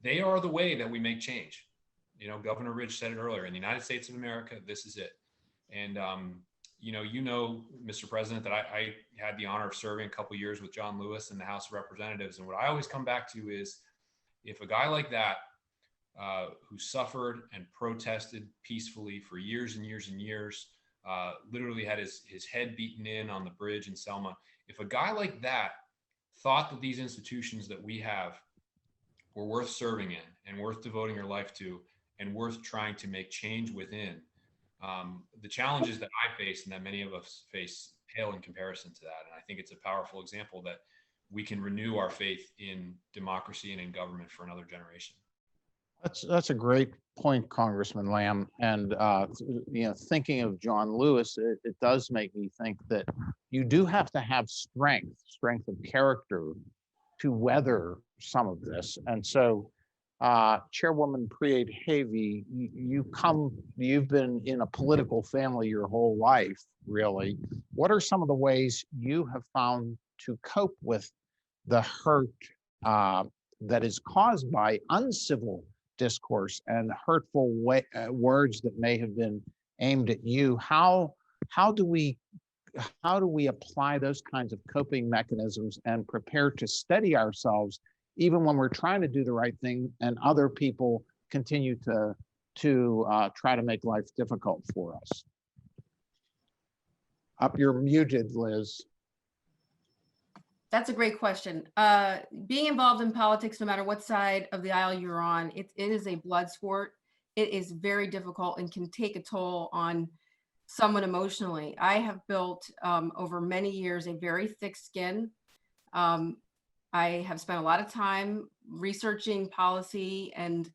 they are the way that we make change. You know, Governor Ridge said it earlier, in the United States of America, this is it. And, you know, Mr. President, that I had the honor of serving a couple of years with John Lewis in the House of Representatives. And what I always come back to is, if a guy like that, who suffered and protested peacefully for years and years and years, literally had his head beaten in on the bridge in Selma, if a guy like that thought that these institutions that we have were worth serving in and worth devoting your life to and worth trying to make change within, the challenges that I face and that many of us face pale in comparison to that. And I think it's a powerful example that we can renew our faith in democracy and in government for another generation. That's a great point, Congressman Lamb. And you know, thinking of John Lewis, it does make me think that you do have to have strength of character to weather some of this. And so, Chairwoman Preate Havey, you've been in a political family your whole life, really. What are some of the ways you have found to cope with the hurt that is caused by uncivil discourse and hurtful words that may have been aimed at you? How do we apply those kinds of coping mechanisms and prepare to steady ourselves even when we're trying to do the right thing and other people continue to try to make life difficult for us? You're muted, Liz. That's a great question. Being involved in politics, no matter what side of the aisle you're on, it is a blood sport. It is very difficult and can take a toll on someone emotionally. I have built over many years a very thick skin. I have spent a lot of time researching policy and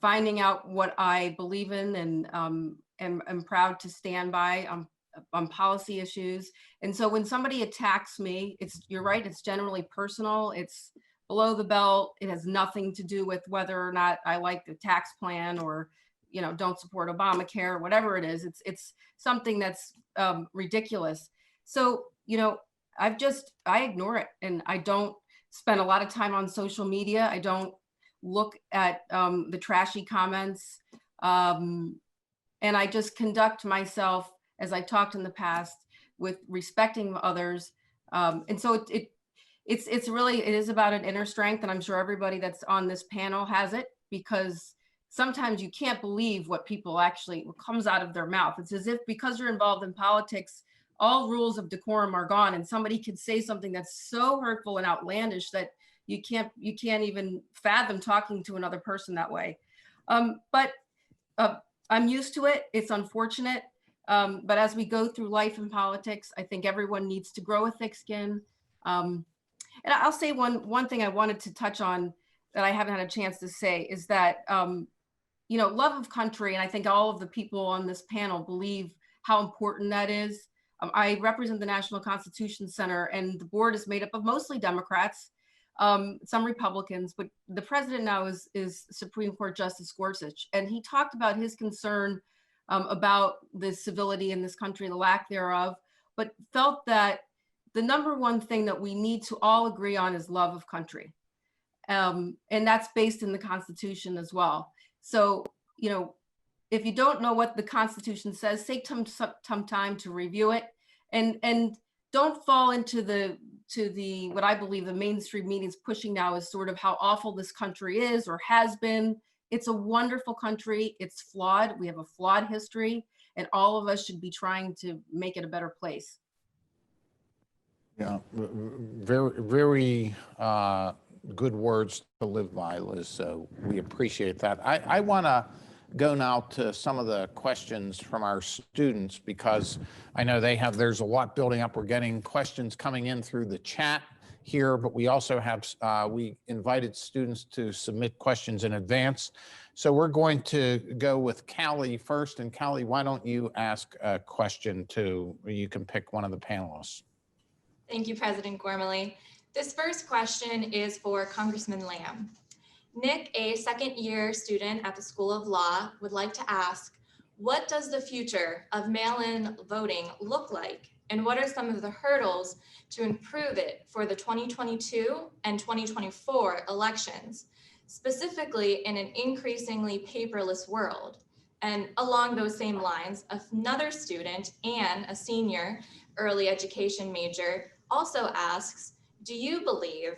finding out what I believe in and am proud to stand by on policy issues. And so when somebody attacks me, you're right, it's generally personal. It's below the belt. It has nothing to do with whether or not I like the tax plan or, don't support Obamacare, whatever it is. It's something that's ridiculous. So, I ignore it, and I don't spend a lot of time on social media. I don't look at the trashy comments, and I just conduct myself, as I talked in the past, with respecting others. And so it is about an inner strength, and I'm sure everybody that's on this panel has it, because sometimes you can't believe what comes out of their mouth. It's as if because you're involved in politics, all rules of decorum are gone, and somebody could say something that's so hurtful and outlandish that you can't even fathom talking to another person that way. But I'm used to it. It's unfortunate. But as we go through life and politics, I think everyone needs to grow a thick skin. And I'll say one thing I wanted to touch on that I haven't had a chance to say is that, love of country, and I think all of the people on this panel believe how important that is. I represent the National Constitution Center, and the board is made up of mostly Democrats, some Republicans, but the president now is Supreme Court Justice Gorsuch, and he talked about his concern about the civility in this country, the lack thereof, but felt that the number one thing that we need to all agree on is love of country. And that's based in the Constitution as well. So, if you don't know what the Constitution says, take some time to review it, and don't fall into the what I believe the mainstream media is pushing now is sort of how awful this country is or has been. It's a wonderful country. It's flawed. We have a flawed history, and all of us should be trying to make it a better place. Yeah, very, very good words to live by, Liz. So we appreciate that. I want to go now to some of the questions from our students, because I know there's a lot building up. We're getting questions coming in through the chat here, but we also have, we invited students to submit questions in advance. So we're going to go with Kallie first. And Kallie, why don't you ask a question you can pick one of the panelists. Thank you, President Gormley. This first question is for Congressman Lamb. Nick, a second-year student at the School of Law, would like to ask, what does the future of mail-in voting look like? And what are some of the hurdles to improve it for the 2022 and 2024 elections, specifically in an increasingly paperless world? And along those same lines, another student, Anne, a senior early education major, also asks, do you believe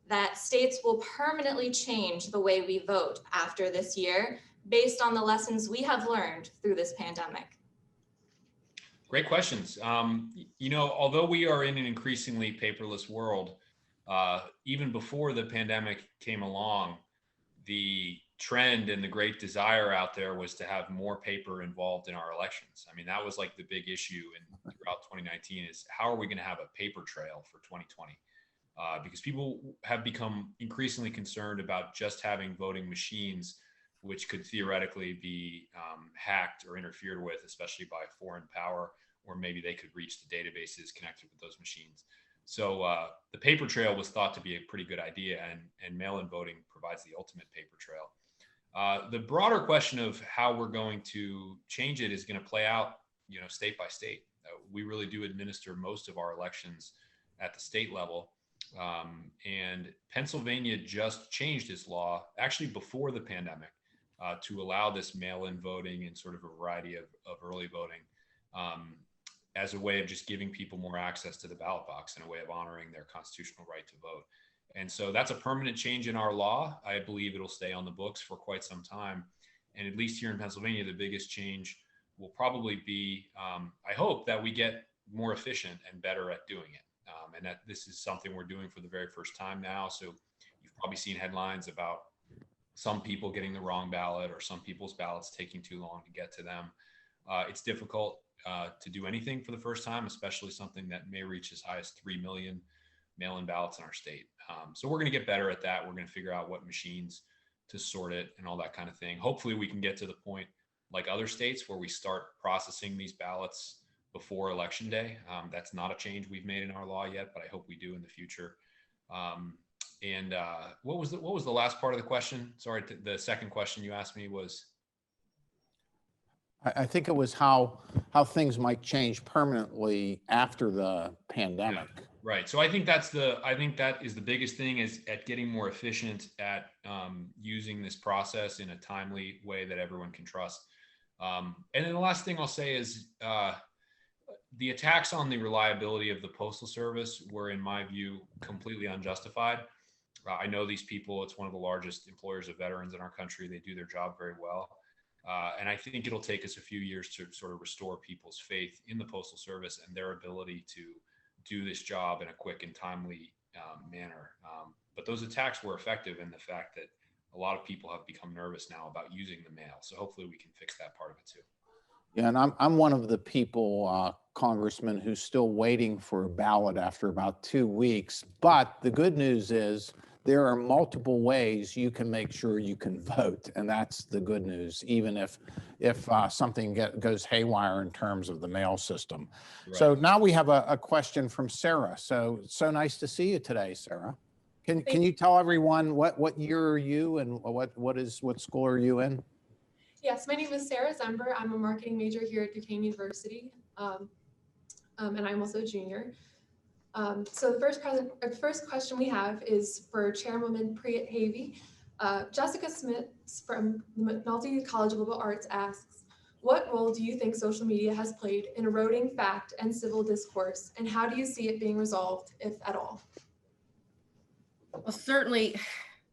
that states will permanently change the way we vote after this year based on the lessons we have learned through this pandemic? Great questions. Although we are in an increasingly paperless world, even before the pandemic came along, the trend and the great desire out there was to have more paper involved in our elections. I mean, that was like the big issue throughout 2019 is how are we going to have a paper trail for 2020? Because people have become increasingly concerned about just having voting machines, which could theoretically be hacked or interfered with, especially by foreign power, or maybe they could reach the databases connected with those machines. So the paper trail was thought to be a pretty good idea, and mail-in voting provides the ultimate paper trail. The broader question of how we're going to change it is going to play out, state by state. We really do administer most of our elections at the state level. And Pennsylvania just changed its law actually before the pandemic to allow this mail-in voting and sort of a variety of early voting as a way of just giving people more access to the ballot box and a way of honoring their constitutional right to vote. And so that's a permanent change in our law. I believe it'll stay on the books for quite some time. And at least here in Pennsylvania, the biggest change will probably be, I hope that we get more efficient and better at doing it. And that this is something we're doing for the very first time now. So you've probably seen headlines about some people getting the wrong ballot or some people's ballots taking too long to get to them. It's difficult to do anything for the first time, especially something that may reach as high as 3 million mail-in ballots in our state. So we're going to get better at that. We're going to figure out what machines sort it and all that kind of thing. Hopefully we can get to the point like other states where we start processing these ballots before election day. That's not a change we've made in our law yet, but I hope we do in the future. What was the last part of the question? Sorry, the second question you asked me was. I think it was how things might change permanently after the pandemic. Yeah, right. So I think that is the biggest thing, is at getting more efficient at using this process in a timely way that everyone can trust. And then the last thing I'll say is the attacks on the reliability of the Postal Service were, in my view, completely unjustified. I know these people. It's one of the largest employers of veterans in our country. They do their job very well. And I think it'll take us a few years to sort of restore people's faith in the Postal Service and their ability to do this job in a quick and timely manner. But those attacks were effective in the fact that a lot of people have become nervous now about using the mail. So hopefully we can fix that part of it too. Yeah, and I'm one of the people, Congressman, who's still waiting for a ballot after about 2 weeks. But the good news is there are multiple ways you can make sure you can vote, and that's the good news, even if something goes haywire in terms of the mail system. Right. So now we have a question from Sarah. So nice to see you today, Sarah. Can you tell everyone what year are you and what school are you in? Yes, my name is Sarah Zember. I'm a marketing major here at Duquesne University, and I'm also a junior. So the first question we have is for Chairwoman Preate Havey. Jessica Smith from the Multi College of Liberal Arts asks, what role do you think social media has played in eroding fact and civil discourse, and how do you see it being resolved, if at all? Well, certainly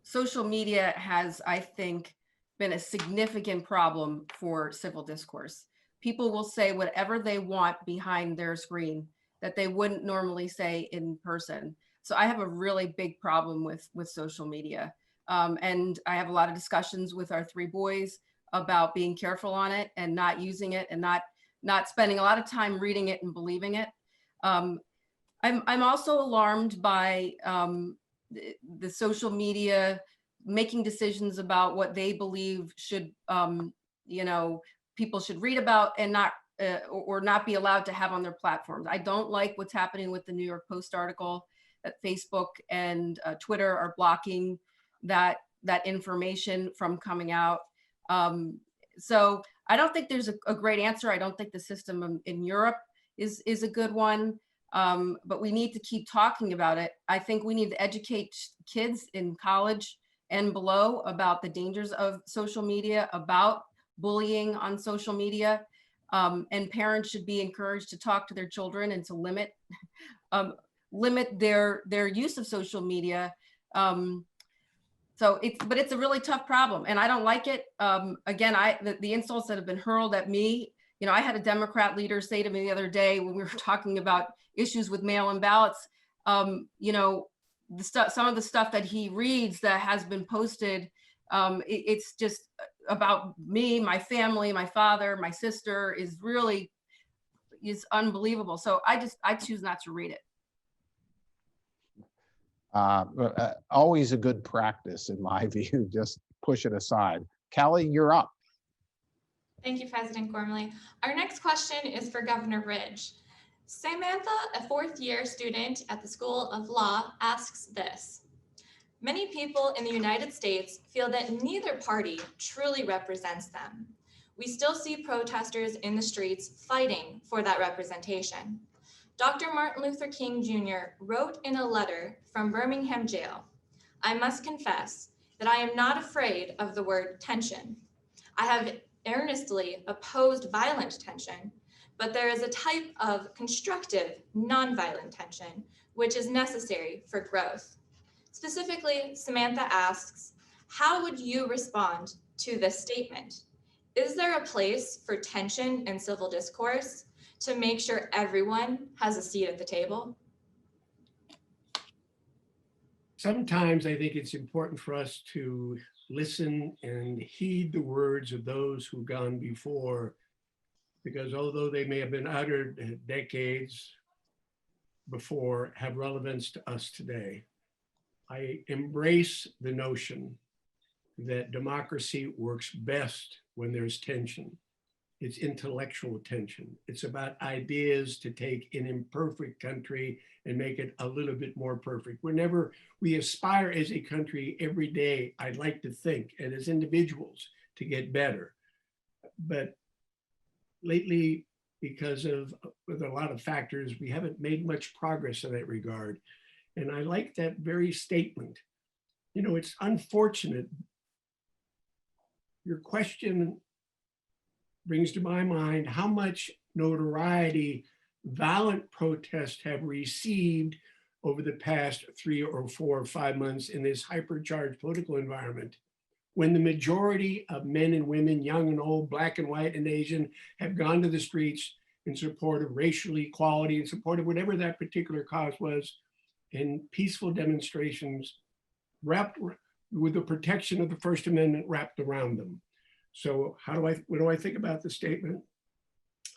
social media has, I think, been a significant problem for civil discourse. People will say whatever they want behind their screen that they wouldn't normally say in person. So I have a really big problem with social media. And I have a lot of discussions with our 3 boys about being careful on it and not using it and not spending a lot of time reading it and believing it. I'm also alarmed by the social media making decisions about what they believe should, people should read about and not or not be allowed to have on their platforms. I don't like what's happening with the New York Post article that Facebook and Twitter are blocking that information from coming out. So I don't think there's a great answer. I don't think the system in Europe is a good one, but we need to keep talking about it. I think we need to educate kids in college and below about the dangers of social media, about bullying on social media. And parents should be encouraged to talk to their children and to limit their use of social media. But it's a really tough problem, and I don't like it. Again, the insults that have been hurled at me. I had a Democrat leader say to me the other day when we were talking about issues with mail-in ballots. Some of the stuff that he reads that has been posted, it's just about me, my family, my father, my sister is unbelievable. So I choose not to read it. Always a good practice in my view, just push it aside. Kallie, you're up. Thank you, President Gormley. Our next question is for Governor Ridge. Samantha, a 4th-year student at the School of Law, asks this. Many people in the United States feel that neither party truly represents them. We still see protesters in the streets fighting for that representation. Dr. Martin Luther King Jr. wrote in a letter from Birmingham jail, I must confess that I am not afraid of the word tension. I have earnestly opposed violent tension, but there is a type of constructive, nonviolent tension, which is necessary for growth. Specifically, Samantha asks, how would you respond to this statement? Is there a place for tension in civil discourse to make sure everyone has a seat at the table? Sometimes I think it's important for us to listen and heed the words of those who've gone before, because although they may have been uttered decades before, have relevance to us today. I embrace the notion that democracy works best when there's tension. It's intellectual tension. It's about ideas to take an imperfect country and make it a little bit more perfect. Whenever we aspire as a country every day, I'd like to think, and as individuals, to get better. But lately, because of with a lot of factors, we haven't made much progress in that regard. And I like that very statement. You know, it's unfortunate. Your question brings to my mind how much notoriety violent protests have received over the past 3 or 4 or 5 months in this hypercharged political environment, when the majority of men and women, young and old, black and white and Asian, have gone to the streets in support of racial equality, in support of whatever that particular cause was, in peaceful demonstrations wrapped with the protection of the First Amendment wrapped around them. So what do I think about the statement?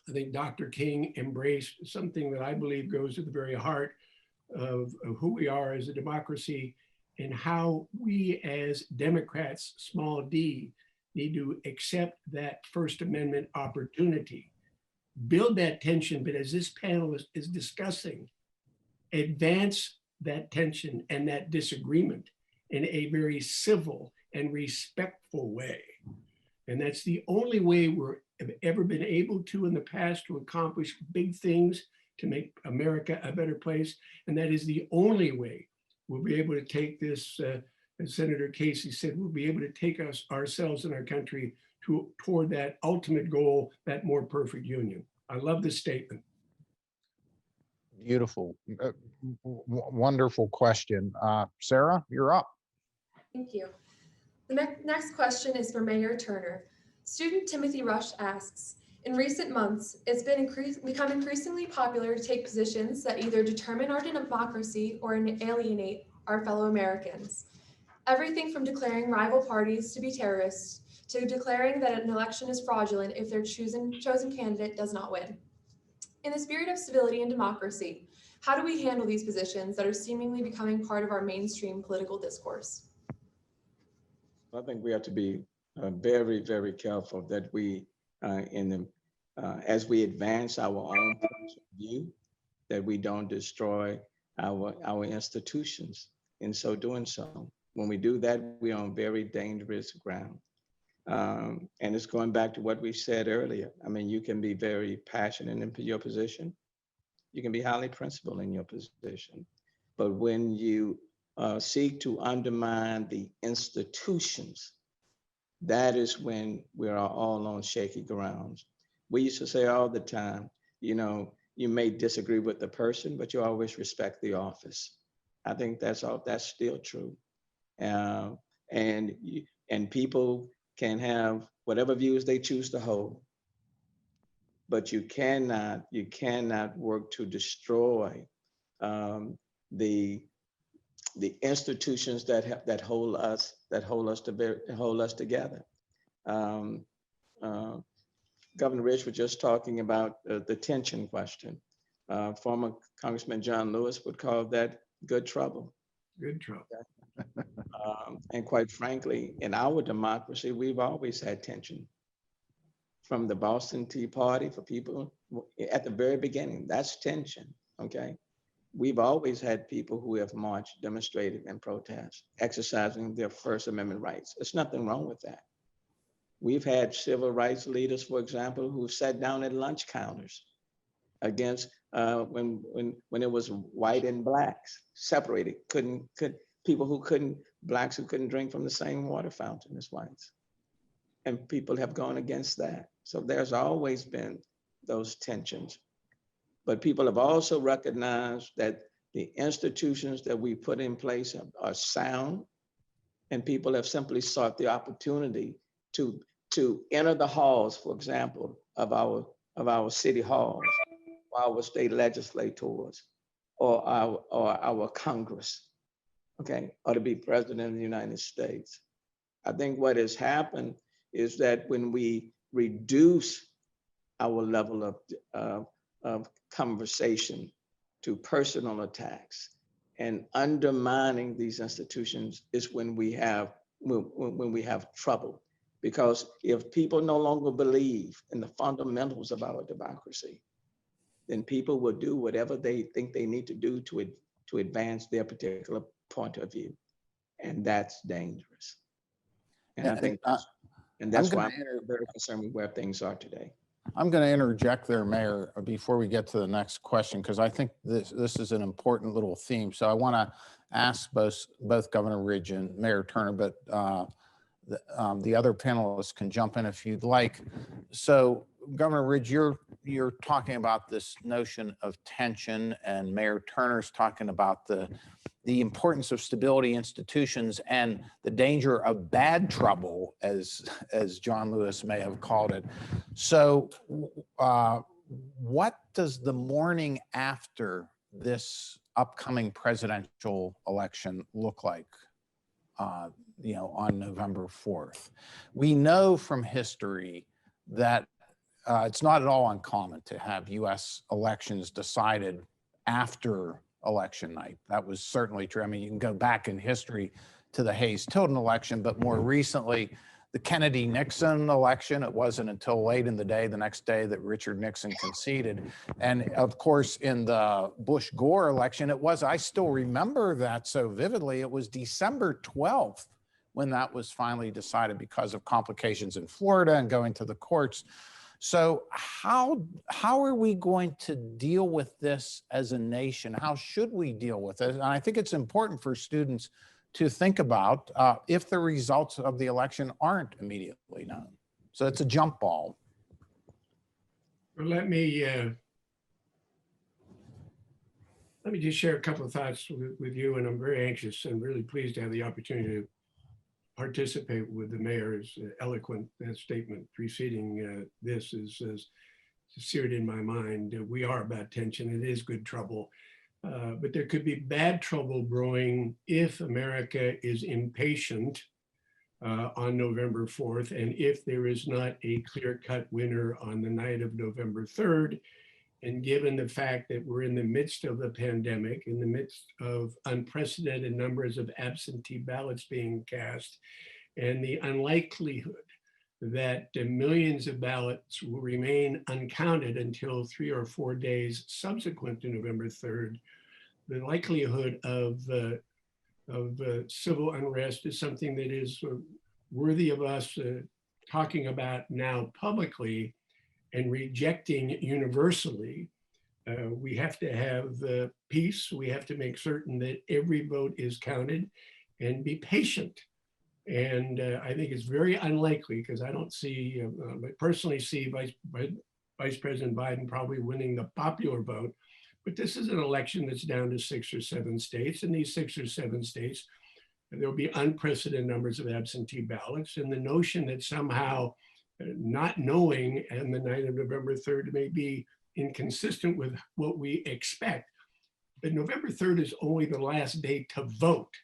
I think Dr. King embraced something that I believe goes to the very heart of who we are as a democracy and how we as Democrats, small d, need to accept that First Amendment opportunity, build that tension, but as this panel is discussing, advance that tension and that disagreement in a very civil and respectful way. And that's the only way we've ever been able to in the past to accomplish big things to make America a better place. And that is the only way we'll be able to take this, as Senator Casey said, we'll be able to take ourselves and our country toward that ultimate goal, that more perfect union. I love this statement. Beautiful. Wonderful question. Sarah, you're up. Thank you. The next question is for Mayor Turner. Student Timothy Rush asks, in recent months, it's become increasingly popular to take positions that either determine our democracy or alienate our fellow Americans. Everything from declaring rival parties to be terrorists to declaring that an election is fraudulent if their chosen candidate does not win. In the spirit of civility and democracy, how do we handle these positions that are seemingly becoming part of our mainstream political discourse? I think we have to be very, very careful that we, as we advance our own points of view, that we don't destroy our institutions. In so doing so, when we do that, we're on very dangerous ground. And it's going back to what we said earlier. I mean, you can be very passionate in your position. You can be highly principled in your position. But when you seek to undermine the institutions, that is when we are all on shaky grounds. We used to say all the time, you know, you may disagree with the person, but you always respect the office. I think that's still true. And people can have whatever views they choose to hold, but you cannot work to destroy the institutions that hold us together. Governor Rich was just talking about the tension question. Former Congressman John Lewis would call that good trouble. Good trouble. And quite frankly, in our democracy, we've always had tension. From the Boston Tea Party, for people at the very beginning, that's tension, okay? We've always had people who have marched, demonstrated, and protest, exercising their First Amendment rights. There's nothing wrong with that. We've had civil rights leaders, for example, who sat down at lunch counters against when it was white and blacks separated, blacks who couldn't drink from the same water fountain as whites. And people have gone against that. So there's always been those tensions. But people have also recognized that the institutions that we put in place are sound, and people have simply sought the opportunity to enter the halls, for example, of our city halls, or our state legislators, or our Congress, okay, or to be president of the United States. I think what has happened is that when we reduce our level of conversation to personal attacks and undermining these institutions is when we have when we have trouble. Because if people no longer believe in the fundamentals of our democracy, then people will do whatever they think they need to do to advance their particular point of view. And that's dangerous. And I think that's why I'm very concerned with where things are today. I'm going to interject there, Mayor, before we get to the next question, because I think this is an important little theme. So I want to ask both Governor Ridge and Mayor Turner, but the other panelists can jump in if you'd like. So Governor Ridge, you're talking about this notion of tension, and Mayor Turner's talking about the importance of stability institutions and the danger of bad trouble, as John Lewis may have called it. So what does the morning after this upcoming presidential election look like? On November 4th. We know from history that it's not at all uncommon to have US elections decided after election night. That was certainly true. I mean, you can go back in history to the Hayes-Tilden election, but more recently, the Kennedy-Nixon election, it wasn't until late in the day, the next day, that Richard Nixon conceded. And of course, in the Bush-Gore election, I still remember that so vividly. It was December 12th when that was finally decided because of complications in Florida and going to the courts. So how are we going to deal with this as a nation? How should we deal with it? And I think it's important for students to think about if the results of the election aren't immediately known. So it's a jump ball. Well, let me just share a couple of thoughts with you, and I'm very anxious and really pleased to have the opportunity to participate with the mayor's eloquent statement preceding this is seared in my mind. We are about tension. It is good trouble. But there could be bad trouble brewing if America is impatient on November 4th, and if there is not a clear-cut winner on the night of November 3rd. And given the fact that we're in the midst of the pandemic, in the midst of unprecedented numbers of absentee ballots being cast, and the unlikelihood that millions of ballots will remain uncounted until 3 or 4 days subsequent to November 3rd, the likelihood of civil unrest is something that is worthy of us talking about now publicly and rejecting universally. We have to have peace. We have to make certain that every vote is counted and be patient. And I think it's very unlikely, because I don't see, I personally see Vice President Biden probably winning the popular vote. But this is an election that's down to 6 or 7 states. And these 6 or 7 states, there'll be unprecedented numbers of absentee ballots. And the notion that somehow not knowing on the night of November 3rd may be inconsistent with what we expect. But November 3rd is only the last day to vote,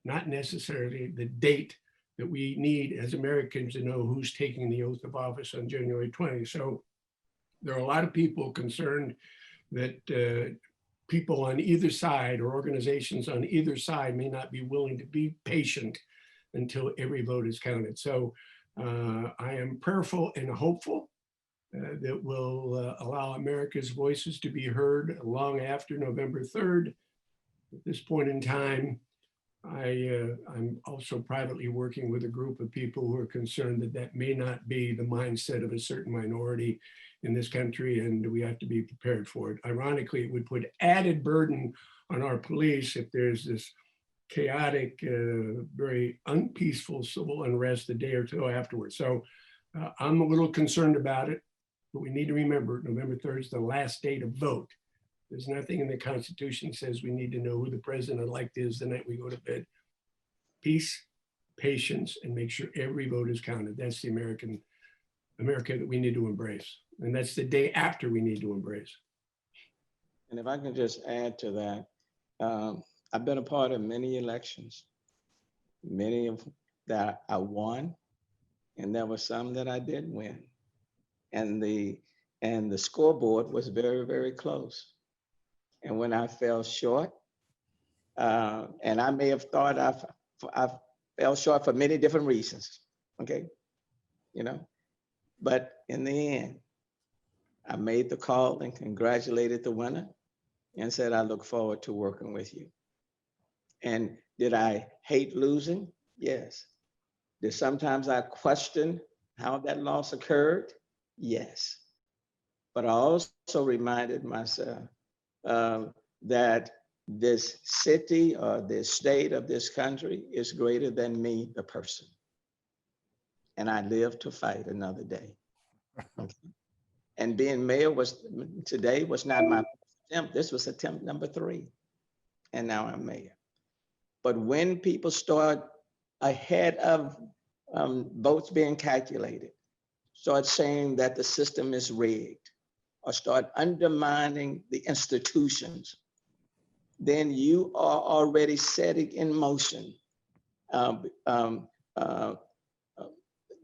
not necessarily the date that we need as Americans to know who's taking the oath of office on January 20th. So there are a lot of people concerned that people on either side or organizations on either side may not be willing to be patient until every vote is counted. So I am prayerful and hopeful that will allow America's voices to be heard long after November 3rd. At this point in time, I'm also privately working with a group of people who are concerned that that may not be the mindset of a certain minority in this country, and we have to be prepared for it. Ironically, it would put added burden on our police if there's this chaotic, very unpeaceful civil unrest a day or two afterwards. So I'm a little concerned about it, but we need to remember November 3rd is the last day to vote. There's nothing in the Constitution that says we need to know who the president-elect is the night we go to bed. Peace, patience, and make sure every vote is counted. That's the America that we need to embrace. And that's the day after we need to embrace. And if I can just add to that, I've been a part of many elections, many of that I won, and there were some that I didn't win. And the scoreboard was very, very close. And when I fell short, and I may have thought I've fell short for many different reasons, okay? You know, but in the end, I made the call and congratulated the winner and said, I look forward to working with you. And did I hate losing? Yes. Did sometimes I question how that loss occurred? Yes. But I also reminded myself that this city or this state of this country is greater than me, the person. And I live to fight another day. Okay. And being mayor today was not my attempt. This was attempt number 3. And now I'm mayor. But when people start ahead of votes being calculated, start saying that the system is rigged, or start undermining the institutions, then you are already setting in motion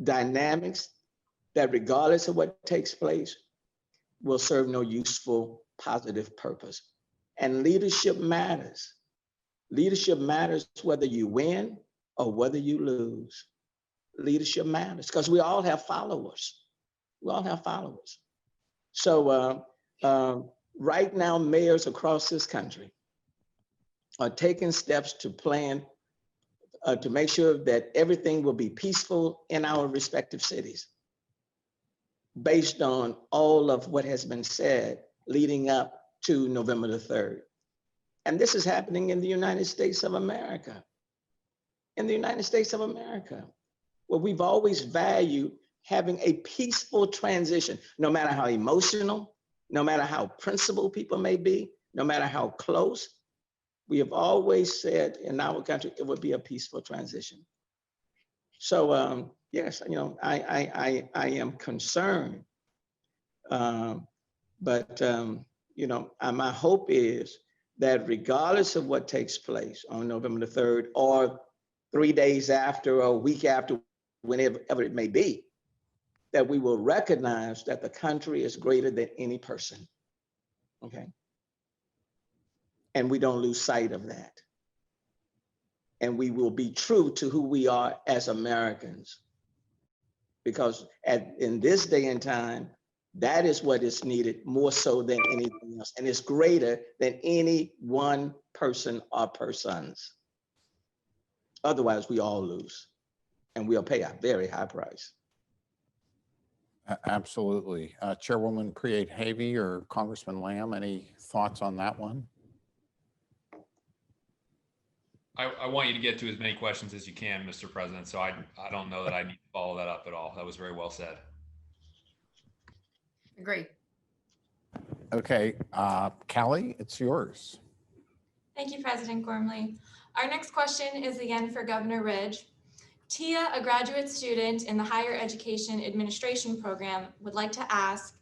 dynamics that, regardless of what takes place, will serve no useful, positive purpose. And leadership matters. Leadership matters whether you win or whether you lose. Leadership matters because we all have followers. We all have followers. So right now, mayors across this country are taking steps to plan to make sure that everything will be peaceful in our respective cities, based on all of what has been said leading up to November the 3rd. And this is happening in the United States of America. In the United States of America, where we've always valued having a peaceful transition, no matter how emotional, no matter how principled people may be, no matter how close. We have always said in our country, it would be a peaceful transition. So yes, you know, I am concerned, but you know, my hope is that regardless of what takes place on November the 3rd, or 3 days after, or a week after, whenever it may be, that we will recognize that the country is greater than any person, okay? And we don't lose sight of that. And we will be true to who we are as Americans. Because in this day and time, that is what is needed more so than anything else. And it's greater than any one person or persons. Otherwise, we all lose. And we'll pay a very high price. Absolutely. Chairwoman Preate Havey or Congressman Lamb, any thoughts on that one? I want you to get to as many questions as you can, Mr. President. So I don't know that I need to follow that up at all. That was very well said. Agree. Okay, Kallie, it's yours. Thank you, President Gormley. Our next question is again for Governor Ridge. Tia, a graduate student in the Higher Education Administration program, would like to ask,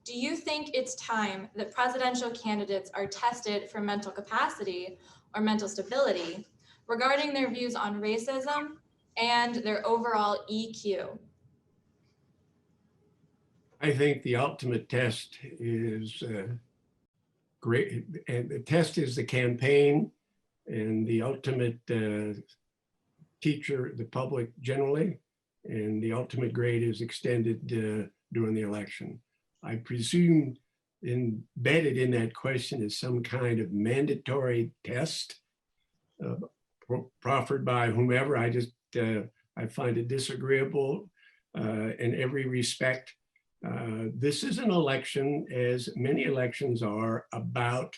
do you think it's time that presidential candidates are tested for mental capacity or mental stability regarding their views on racism and their overall EQ? I think the ultimate test is great, and the test is the campaign, and the ultimate teacher, the public generally, and the ultimate grade is extended during the election. I presume embedded in that question is some kind of mandatory test proffered by whomever. I find it disagreeable in every respect. This is an election, as many elections are, about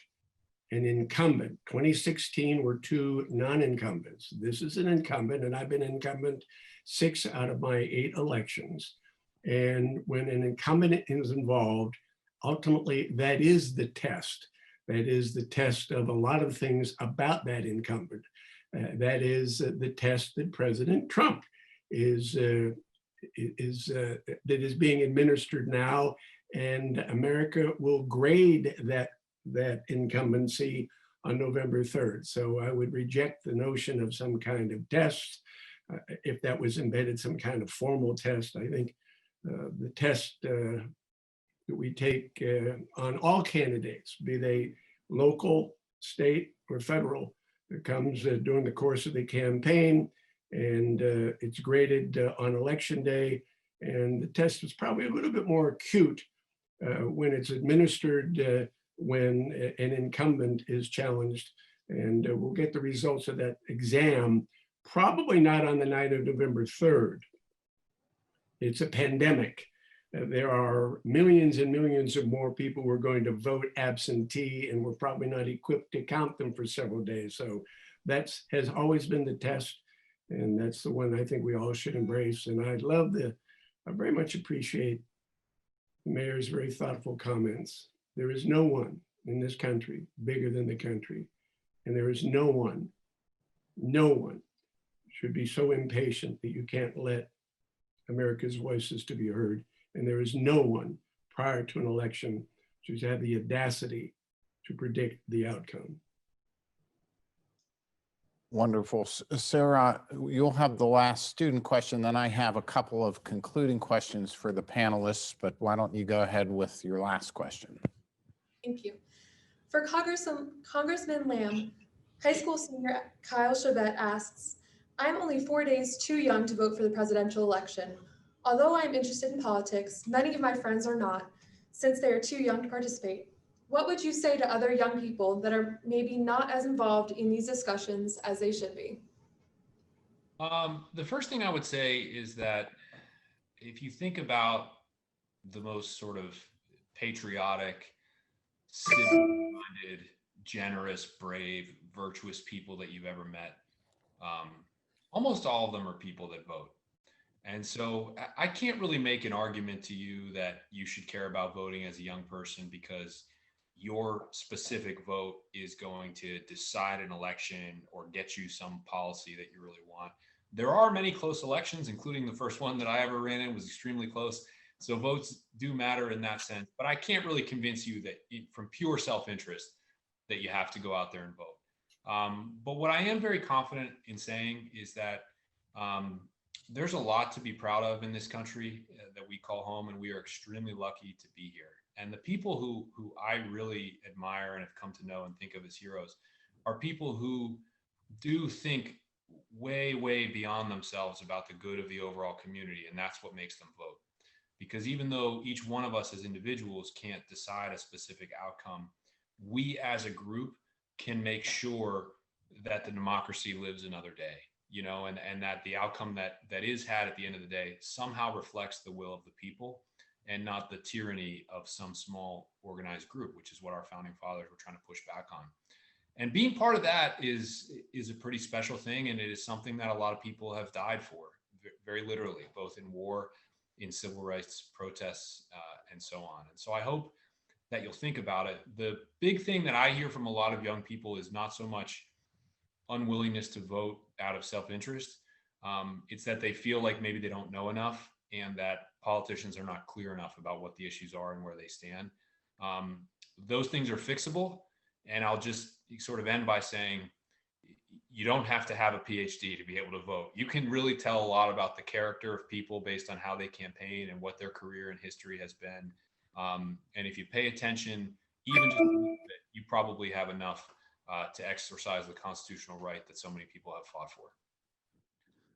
an incumbent. 2016 were 2 non-incumbents. This is an incumbent, and I've been incumbent 6 out of my 8 elections. And when an incumbent is involved, ultimately that is the test. That is the test of a lot of things about that incumbent. That is the test that President Trump that is being administered now, and America will grade that incumbency on November 3rd. So I would reject the notion of some kind of test. If that was embedded, some kind of formal test, I think the test that we take on all candidates, be they local, state, or federal, that comes during the course of the campaign, and it's graded on election day. And the test is probably a little bit more acute when it's administered when an incumbent is challenged. And we'll get the results of that exam probably not on the night of November 3rd. It's a pandemic. There are millions and millions of more people who are going to vote absentee, and we're probably not equipped to count them for several days. So that has always been the test, and that's the one I think we all should embrace. And I very much appreciate the mayor's very thoughtful comments. There is no one in this country bigger than the country, and there is no one should be so impatient that you can't let America's voices to be heard. And there is no one prior to an election who's had the audacity to predict the outcome. Wonderful. Sarah, you'll have the last student question, then I have a couple of concluding questions for the panelists, but why don't you go ahead with your last question? Thank you. For Congressman Lamb, high school senior Kyle Chavette asks, I'm only 4 days too young to vote for the presidential election. Although I'm interested in politics, many of my friends are not, since they are too young to participate. What would you say to other young people that are maybe not as involved in these discussions as they should be? The first thing I would say is that if you think about the most sort of patriotic, civic-minded, generous, brave, virtuous people that you've ever met, almost all of them are people that vote. And so I can't really make an argument to you that you should care about voting as a young person because your specific vote is going to decide an election or get you some policy that you really want. There are many close elections, including the first one that I ever ran in was extremely close. So votes do matter in that sense, but I can't really convince you that from pure self-interest that you have to go out there and vote. But what I am very confident in saying is that there's a lot to be proud of in this country that we call home, and we are extremely lucky to be here. And the people who I really admire and have come to know and think of as heroes are people who do think way, way beyond themselves about the good of the overall community. And that's what makes them vote. Because even though each one of us as individuals can't decide a specific outcome, we as a group can make sure that the democracy lives another day, you know, and that the outcome that is had at the end of the day somehow reflects the will of the people and not the tyranny of some small organized group, which is what our founding fathers were trying to push back on. And being part of that is a pretty special thing. And it is something that a lot of people have died for, very literally, both in war, in civil rights protests, and so on. And so I hope that you'll think about it. The big thing that I hear from a lot of young people is not so much unwillingness to vote out of self-interest. It's that they feel like maybe they don't know enough and that politicians are not clear enough about what the issues are and where they stand. Those things are fixable. And I'll just sort of end by saying, you don't have to have a PhD to be able to vote. You can really tell a lot about the character of people based on how they campaign and what their career and history has been. And if you pay attention, even just a little bit, you probably have enough to exercise the constitutional right that so many people have fought for.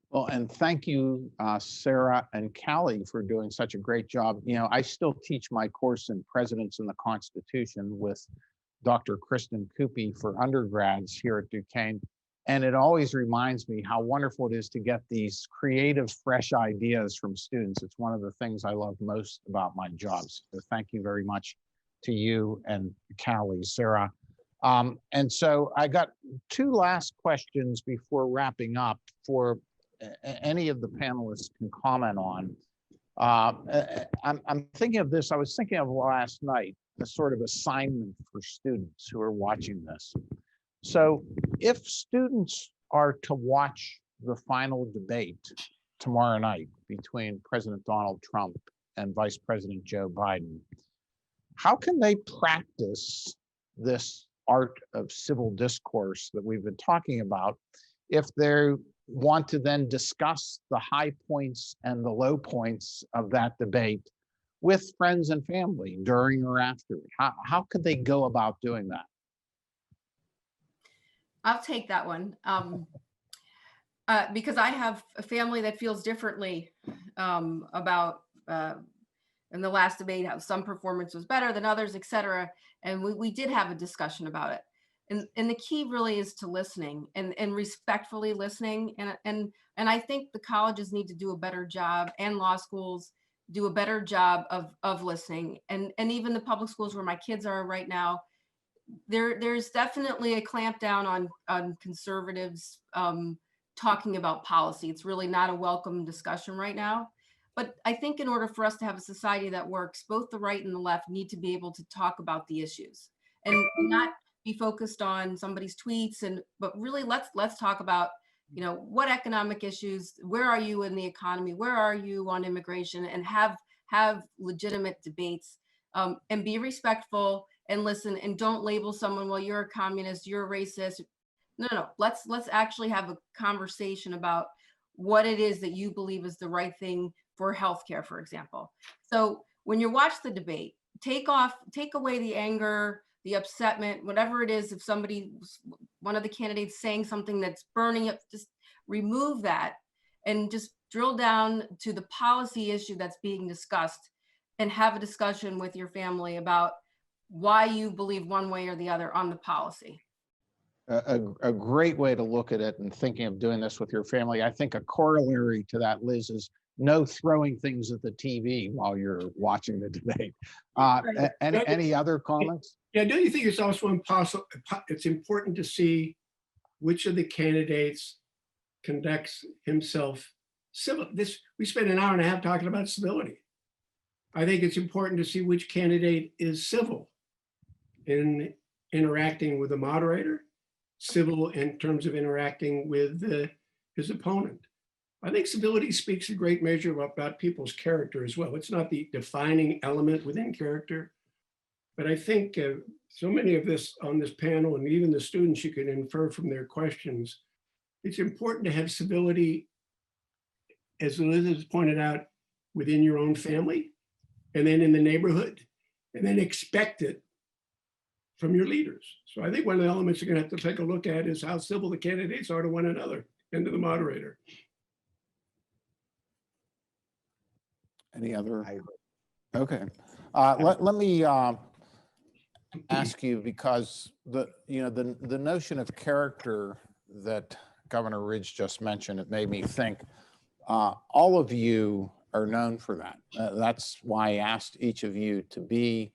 Well, and thank you, Sarah and Kallie, for doing such a great job. You know, I still teach my course in Presidents and the Constitution with Dr. Kristen Coopey for undergrads here at Duquesne. And it always reminds me how wonderful it is to get these creative, fresh ideas from students. It's one of the things I love most about my jobs. So thank you very much to you and Kallie, Sarah. And so I got two last questions before wrapping up for any of the panelists can comment on. I'm thinking of this, I was thinking of last night, a sort of assignment for students who are watching this. So if students are to watch the final debate tomorrow night between President Donald Trump and Vice President Joe Biden, how can they practice this art of civil discourse that we've been talking about if they want to then discuss the high points and the low points of that debate with friends and family during or after? How could they go about doing that? I'll take that one. Because I have a family that feels differently about in the last debate how some performance was better than others, et cetera. And we did have a discussion about it. And the key really is to listening and respectfully listening. And I think the colleges need to do a better job, and law schools do a better job of listening. And even the public schools where my kids are right now, there's definitely a clampdown on conservatives talking about policy. It's really not a welcome discussion right now. But I think in order for us to have a society that works, both the right and the left need to be able to talk about the issues and not be focused on somebody's tweets, but really let's talk about, what economic issues, where are you in the economy, where are you on immigration, and have legitimate debates, and be respectful and listen, and don't label someone, well, you're a communist, you're a racist. No. Let's actually have a conversation about what it is that you believe is the right thing for healthcare, for example. So when you watch the debate, take away the anger, the upsetment, whatever it is. If one of the candidates saying something that's burning up, just remove that and just drill down to the policy issue that's being discussed, and have a discussion with your family about why you believe one way or the other on the policy. A great way to look at it, and thinking of doing this with your family. I think a corollary to that, Liz, is no throwing things at the TV while you're watching the debate. Any other comments? Yeah, don't you think it's also impossible? It's important to see which of the candidates conducts himself civil. We spent an hour and a half talking about civility. I think it's important to see which candidate is civil in interacting with the moderator, civil in terms of interacting with his opponent. I think civility speaks a great measure about people's character as well. It's not the defining element within character, but I think so many of this on this panel, and even the students, you can infer from their questions, it's important to have civility, as Liz has pointed out, within your own family, and then in the neighborhood, and then expect it from your leaders. So I think one of the elements you're going to have to take a look at is how civil the candidates are to one another and to the moderator. Any other? Okay. Let me ask you, because the notion of character that Governor Ridge just mentioned, it made me think all of you are known for that. That's why I asked each of you to be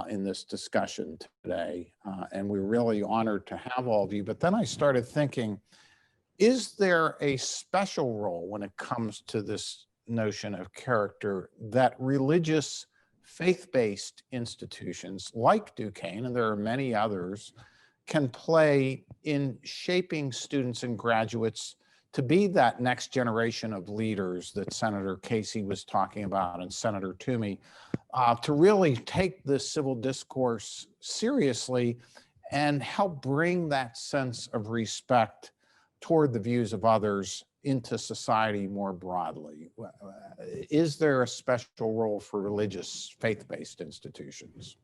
in this discussion today. And we're really honored to have all of you. But then I started thinking, is there a special role when it comes to this notion of character that religious faith-based institutions like Duquesne, and there are many others, can play in shaping students and graduates to be that next generation of leaders that Senator Casey was talking about, and Senator Toomey, to really take this civil discourse seriously and help bring that sense of respect toward the views of others into society more broadly? Is there a special role for religious faith-based institutions?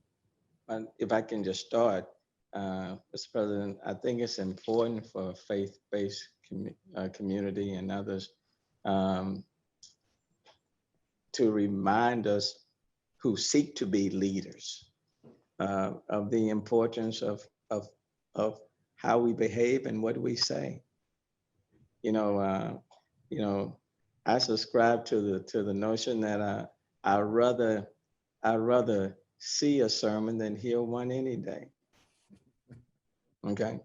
If I can just start, Mr. President, I think it's important for faith-based community and others to remind us who seek to be leaders of the importance of how we behave and what we say. I subscribe to the notion that I'd rather see a sermon than hear one any day. Okay,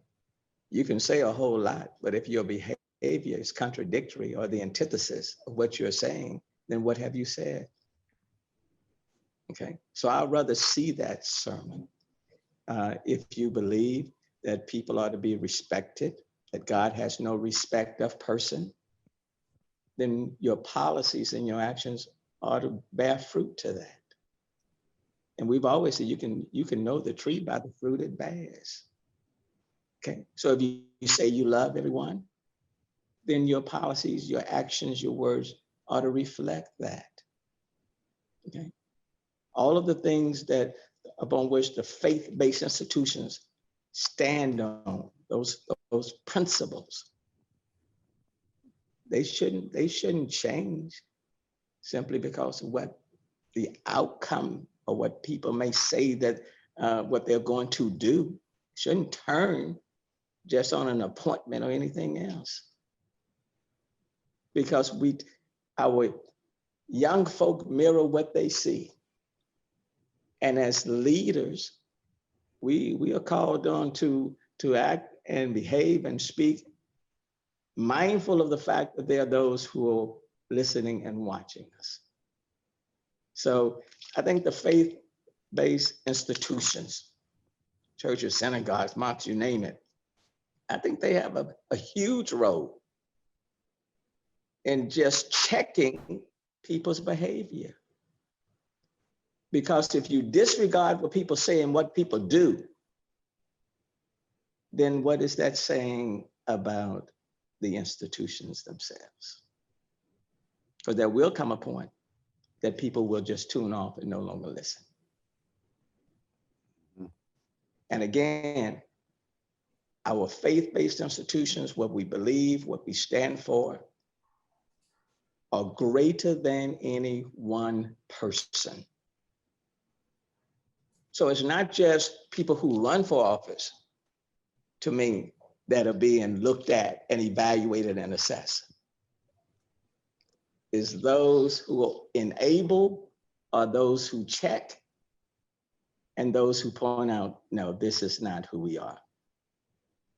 you can say a whole lot, but if your behavior is contradictory or the antithesis of what you're saying, then what have you said? Okay, so I'd rather see that sermon. If you believe that people ought to be respected, that God has no respect of person, then your policies and your actions ought to bear fruit to that. And we've always said you can know the tree by the fruit it bears. Okay, so if you say you love everyone, then your policies, your actions, your words ought to reflect that. Okay, all of the things that upon which the faith-based institutions stand on, those principles, they shouldn't change simply because of what the outcome or what people may say that what they're going to do. Shouldn't turn just on an appointment or anything else. Because our young folk mirror what they see. And as leaders, we are called on to act and behave and speak, mindful of the fact that there are those who are listening and watching us. So I think the faith-based institutions, churches, synagogues, mosques, you name it, I think they have a huge role in just checking people's behavior. Because if you disregard what people say and what people do, then what is that saying about the institutions themselves? Because there will come a point that people will just tune off and no longer listen. And again, our faith-based institutions, what we believe, what we stand for, are greater than any one person. So it's not just people who run for office, to me, that are being looked at and evaluated and assessed. It's those who enable, or those who check, and those who point out, no, this is not who we are.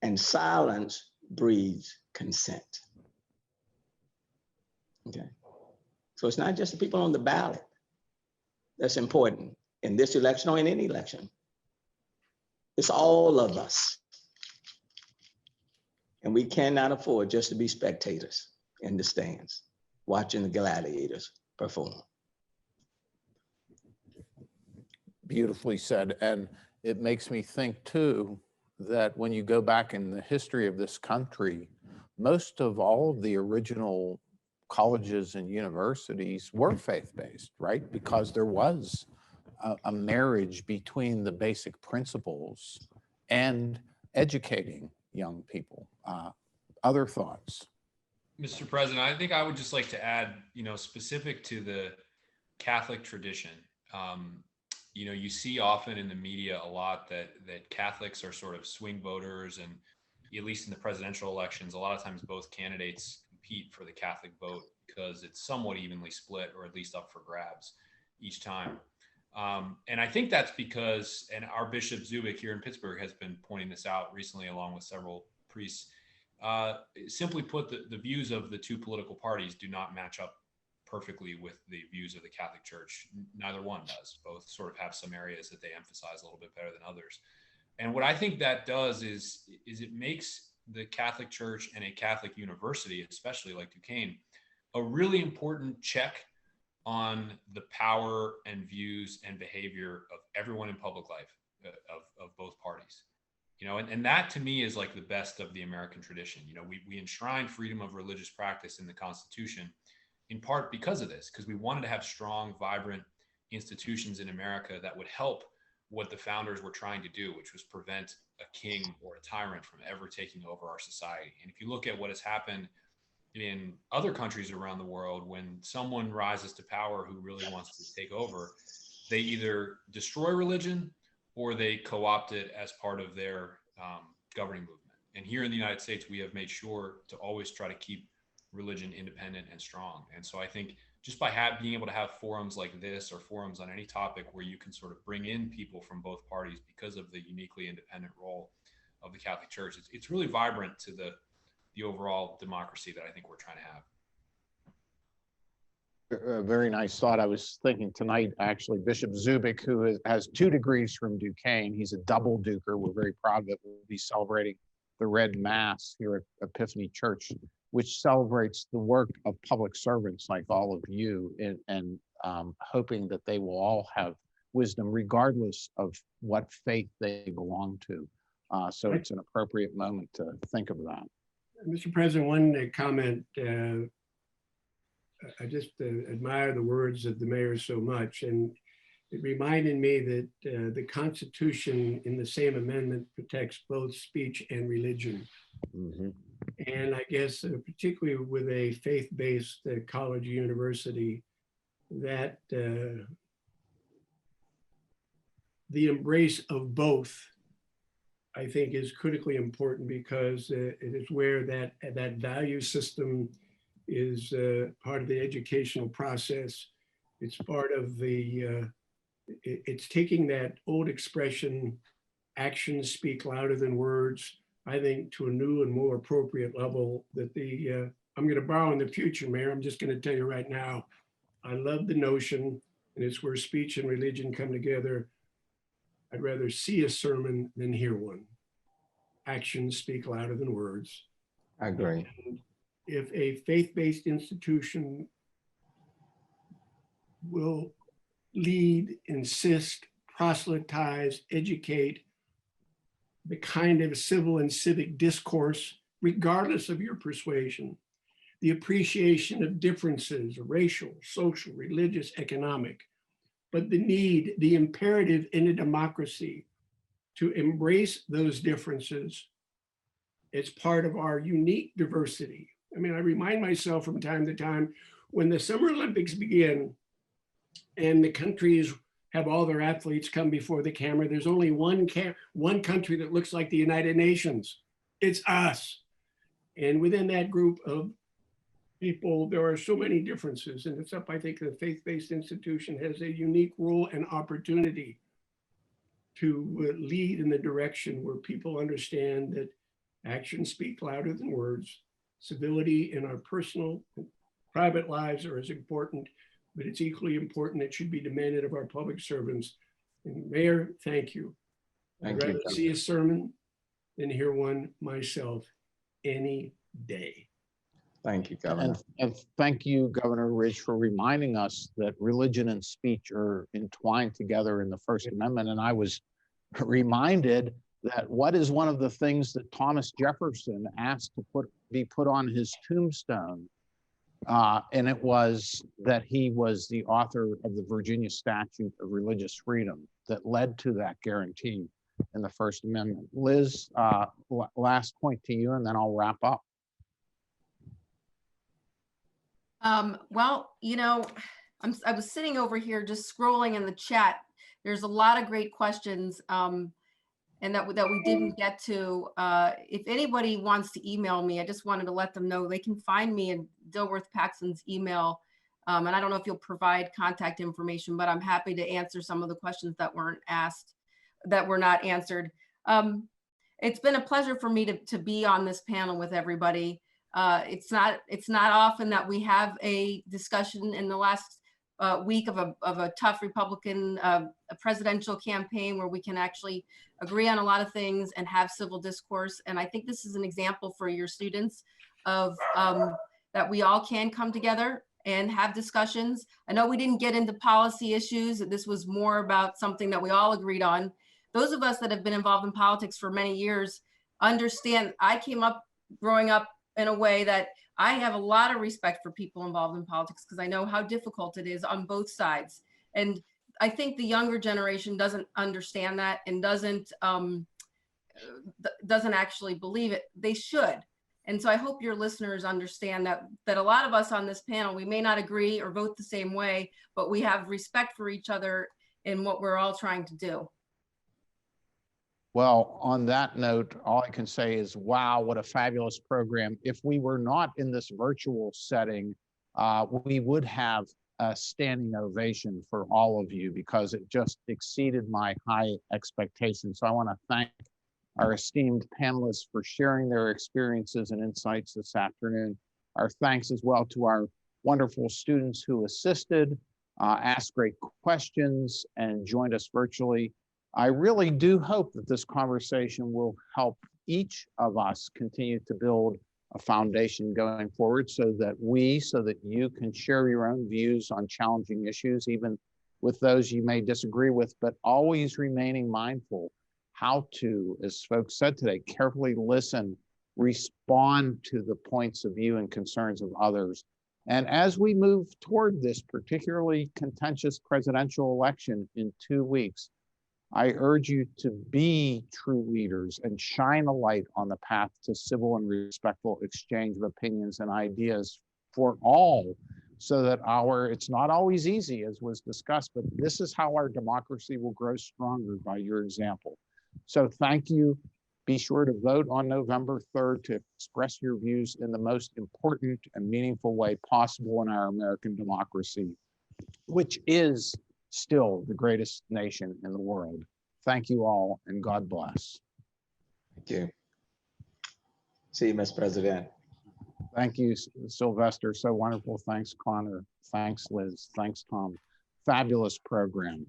And silence breeds consent. Okay. So it's not just the people on the ballot that's important in this election or in any election. It's all of us. And we cannot afford just to be spectators in the stands, watching the gladiators perform. Beautifully said. And it makes me think too, that when you go back in the history of this country, most of all of the original colleges and universities were faith-based, right? Because there was a marriage between the basic principles and educating young people. Other thoughts? Mr. President, I think I would just like to add, specific to the Catholic tradition, you see often in the media a lot that Catholics are sort of swing voters, and at least in the presidential elections, a lot of times both candidates compete for the Catholic vote because it's somewhat evenly split, or at least up for grabs each time. And I think that's because, and our Bishop Zubik here in Pittsburgh has been pointing this out recently, along with several priests, simply put, the views of the two political parties do not match up perfectly with the views of the Catholic Church. Neither one does. Both sort of have some areas that they emphasize a little bit better than others. And what I think that does is it makes the Catholic Church and a Catholic university, especially like Duquesne, a really important check on the power and views and behavior of everyone in public life, of both parties. And that to me is like the best of the American tradition. We enshrine freedom of religious practice in the Constitution, in part because of this, because we wanted to have strong, vibrant institutions in America that would help what the founders were trying to do, which was prevent a king or a tyrant from ever taking over our society. And if you look at what has happened in other countries around the world, when someone rises to power who really wants to take over, they either destroy religion or they co-opt it as part of their governing movement. And here in the United States, we have made sure to always try to keep religion independent and strong. And so I think just by being able to have forums like this, or forums on any topic where you can sort of bring in people from both parties because of the uniquely independent role of the Catholic Church, it's really vibrant to the overall democracy that I think we're trying to have. A very nice thought. I was thinking tonight, actually, Bishop Zubik, who has 2 degrees from Duquesne, he's a double duker. We're very proud that we'll be celebrating the Red Mass here at Epiphany Church, which celebrates the work of public servants like all of you, and hoping that they will all have wisdom regardless of what faith they belong to. So it's an appropriate moment to think of that. Mr. President, one comment. I just admire the words of the mayor so much, and it reminded me that the Constitution in the same amendment protects both speech and religion. Mm-hmm. And I guess particularly with a faith-based college university, that the embrace of both, I think, is critically important, because it is where that value system is part of the educational process. It's part of the, it's taking that old expression, actions speak louder than words, I think, to a new and more appropriate level that I'm going to borrow in the future, Mayor. I'm just going to tell you right now, I love the notion, and it's where speech and religion come together. I'd rather see a sermon than hear one. Actions speak louder than words. I agree. And if a faith-based institution will lead, insist, proselytize, educate the kind of civil and civic discourse, regardless of your persuasion, the appreciation of differences, racial, social, religious, economic, but the need, the imperative in a democracy to embrace those differences as part of our unique diversity. I mean, I remind myself from time to time, when the Summer Olympics begin and the countries have all their athletes come before the camera, there's only one country that looks like the United Nations. It's us. And within that group of people, there are so many differences. And it's up, I think, the faith-based institution has a unique role and opportunity to lead in the direction where people understand that actions speak louder than words. Civility in our personal, private lives are as important, but it's equally important. It should be demanded of our public servants. And Mayor, thank you. I'd rather see a sermon than hear one myself any day. Thank you, Governor. And thank you, Governor Ridge, for reminding us that religion and speech are entwined together in the First Amendment. And I was reminded that what is one of the things that Thomas Jefferson asked to be put on his tombstone, and it was that he was the author of the Virginia Statute of Religious Freedom that led to that guarantee in the First Amendment. Liz, last point to you, and then I'll wrap up. Well, you know, I was sitting over here just scrolling in the chat. There's a lot of great questions and that we didn't get to. If anybody wants to email me, I just wanted to let them know they can find me in Dilworth Paxson's email. And I don't know if you'll provide contact information, but I'm happy to answer some of the questions that weren't asked, that were not answered. It's been a pleasure for me to be on this panel with everybody. It's not often that we have a discussion in the last week of a tough Republican presidential campaign where we can actually agree on a lot of things and have civil discourse. And I think this is an example for your students of that we all can come together and have discussions. I know we didn't get into policy issues. This was more about something that we all agreed on. Those of us that have been involved in politics for many years understand. I came up growing up in a way that I have a lot of respect for people involved in politics because I know how difficult it is on both sides. And I think the younger generation doesn't understand that and doesn't actually believe it. They should. And so I hope your listeners understand that a lot of us on this panel, we may not agree or vote the same way, but we have respect for each other in what we're all trying to do. Well, on that note, all I can say is, wow, what a fabulous program. If we were not in this virtual setting, we would have a standing ovation for all of you because it just exceeded my high expectations. So I want to thank our esteemed panelists for sharing their experiences and insights this afternoon. Our thanks as well to our wonderful students who assisted, asked great questions, and joined us virtually. I really do hope that this conversation will help each of us continue to build a foundation going forward so that you can share your own views on challenging issues, even with those you may disagree with, but always remaining mindful how to, as folks said today, carefully listen, respond to the points of view and concerns of others. And as we move toward this particularly contentious presidential election in 2 weeks, I urge you to be true leaders and shine a light on the path to civil and respectful exchange of opinions and ideas for all, so that it's not always easy, as was discussed, but this is how our democracy will grow stronger, by your example. So thank you. Be sure to vote on November 3rd to express your views in the most important and meaningful way possible in our American democracy, which is still the greatest nation in the world. Thank you all, and God bless. Thank you. See you, Mr. President. Thank you, Sylvester. So wonderful. Thanks, Conor. Thanks, Liz. Thanks, Tom. Fabulous program.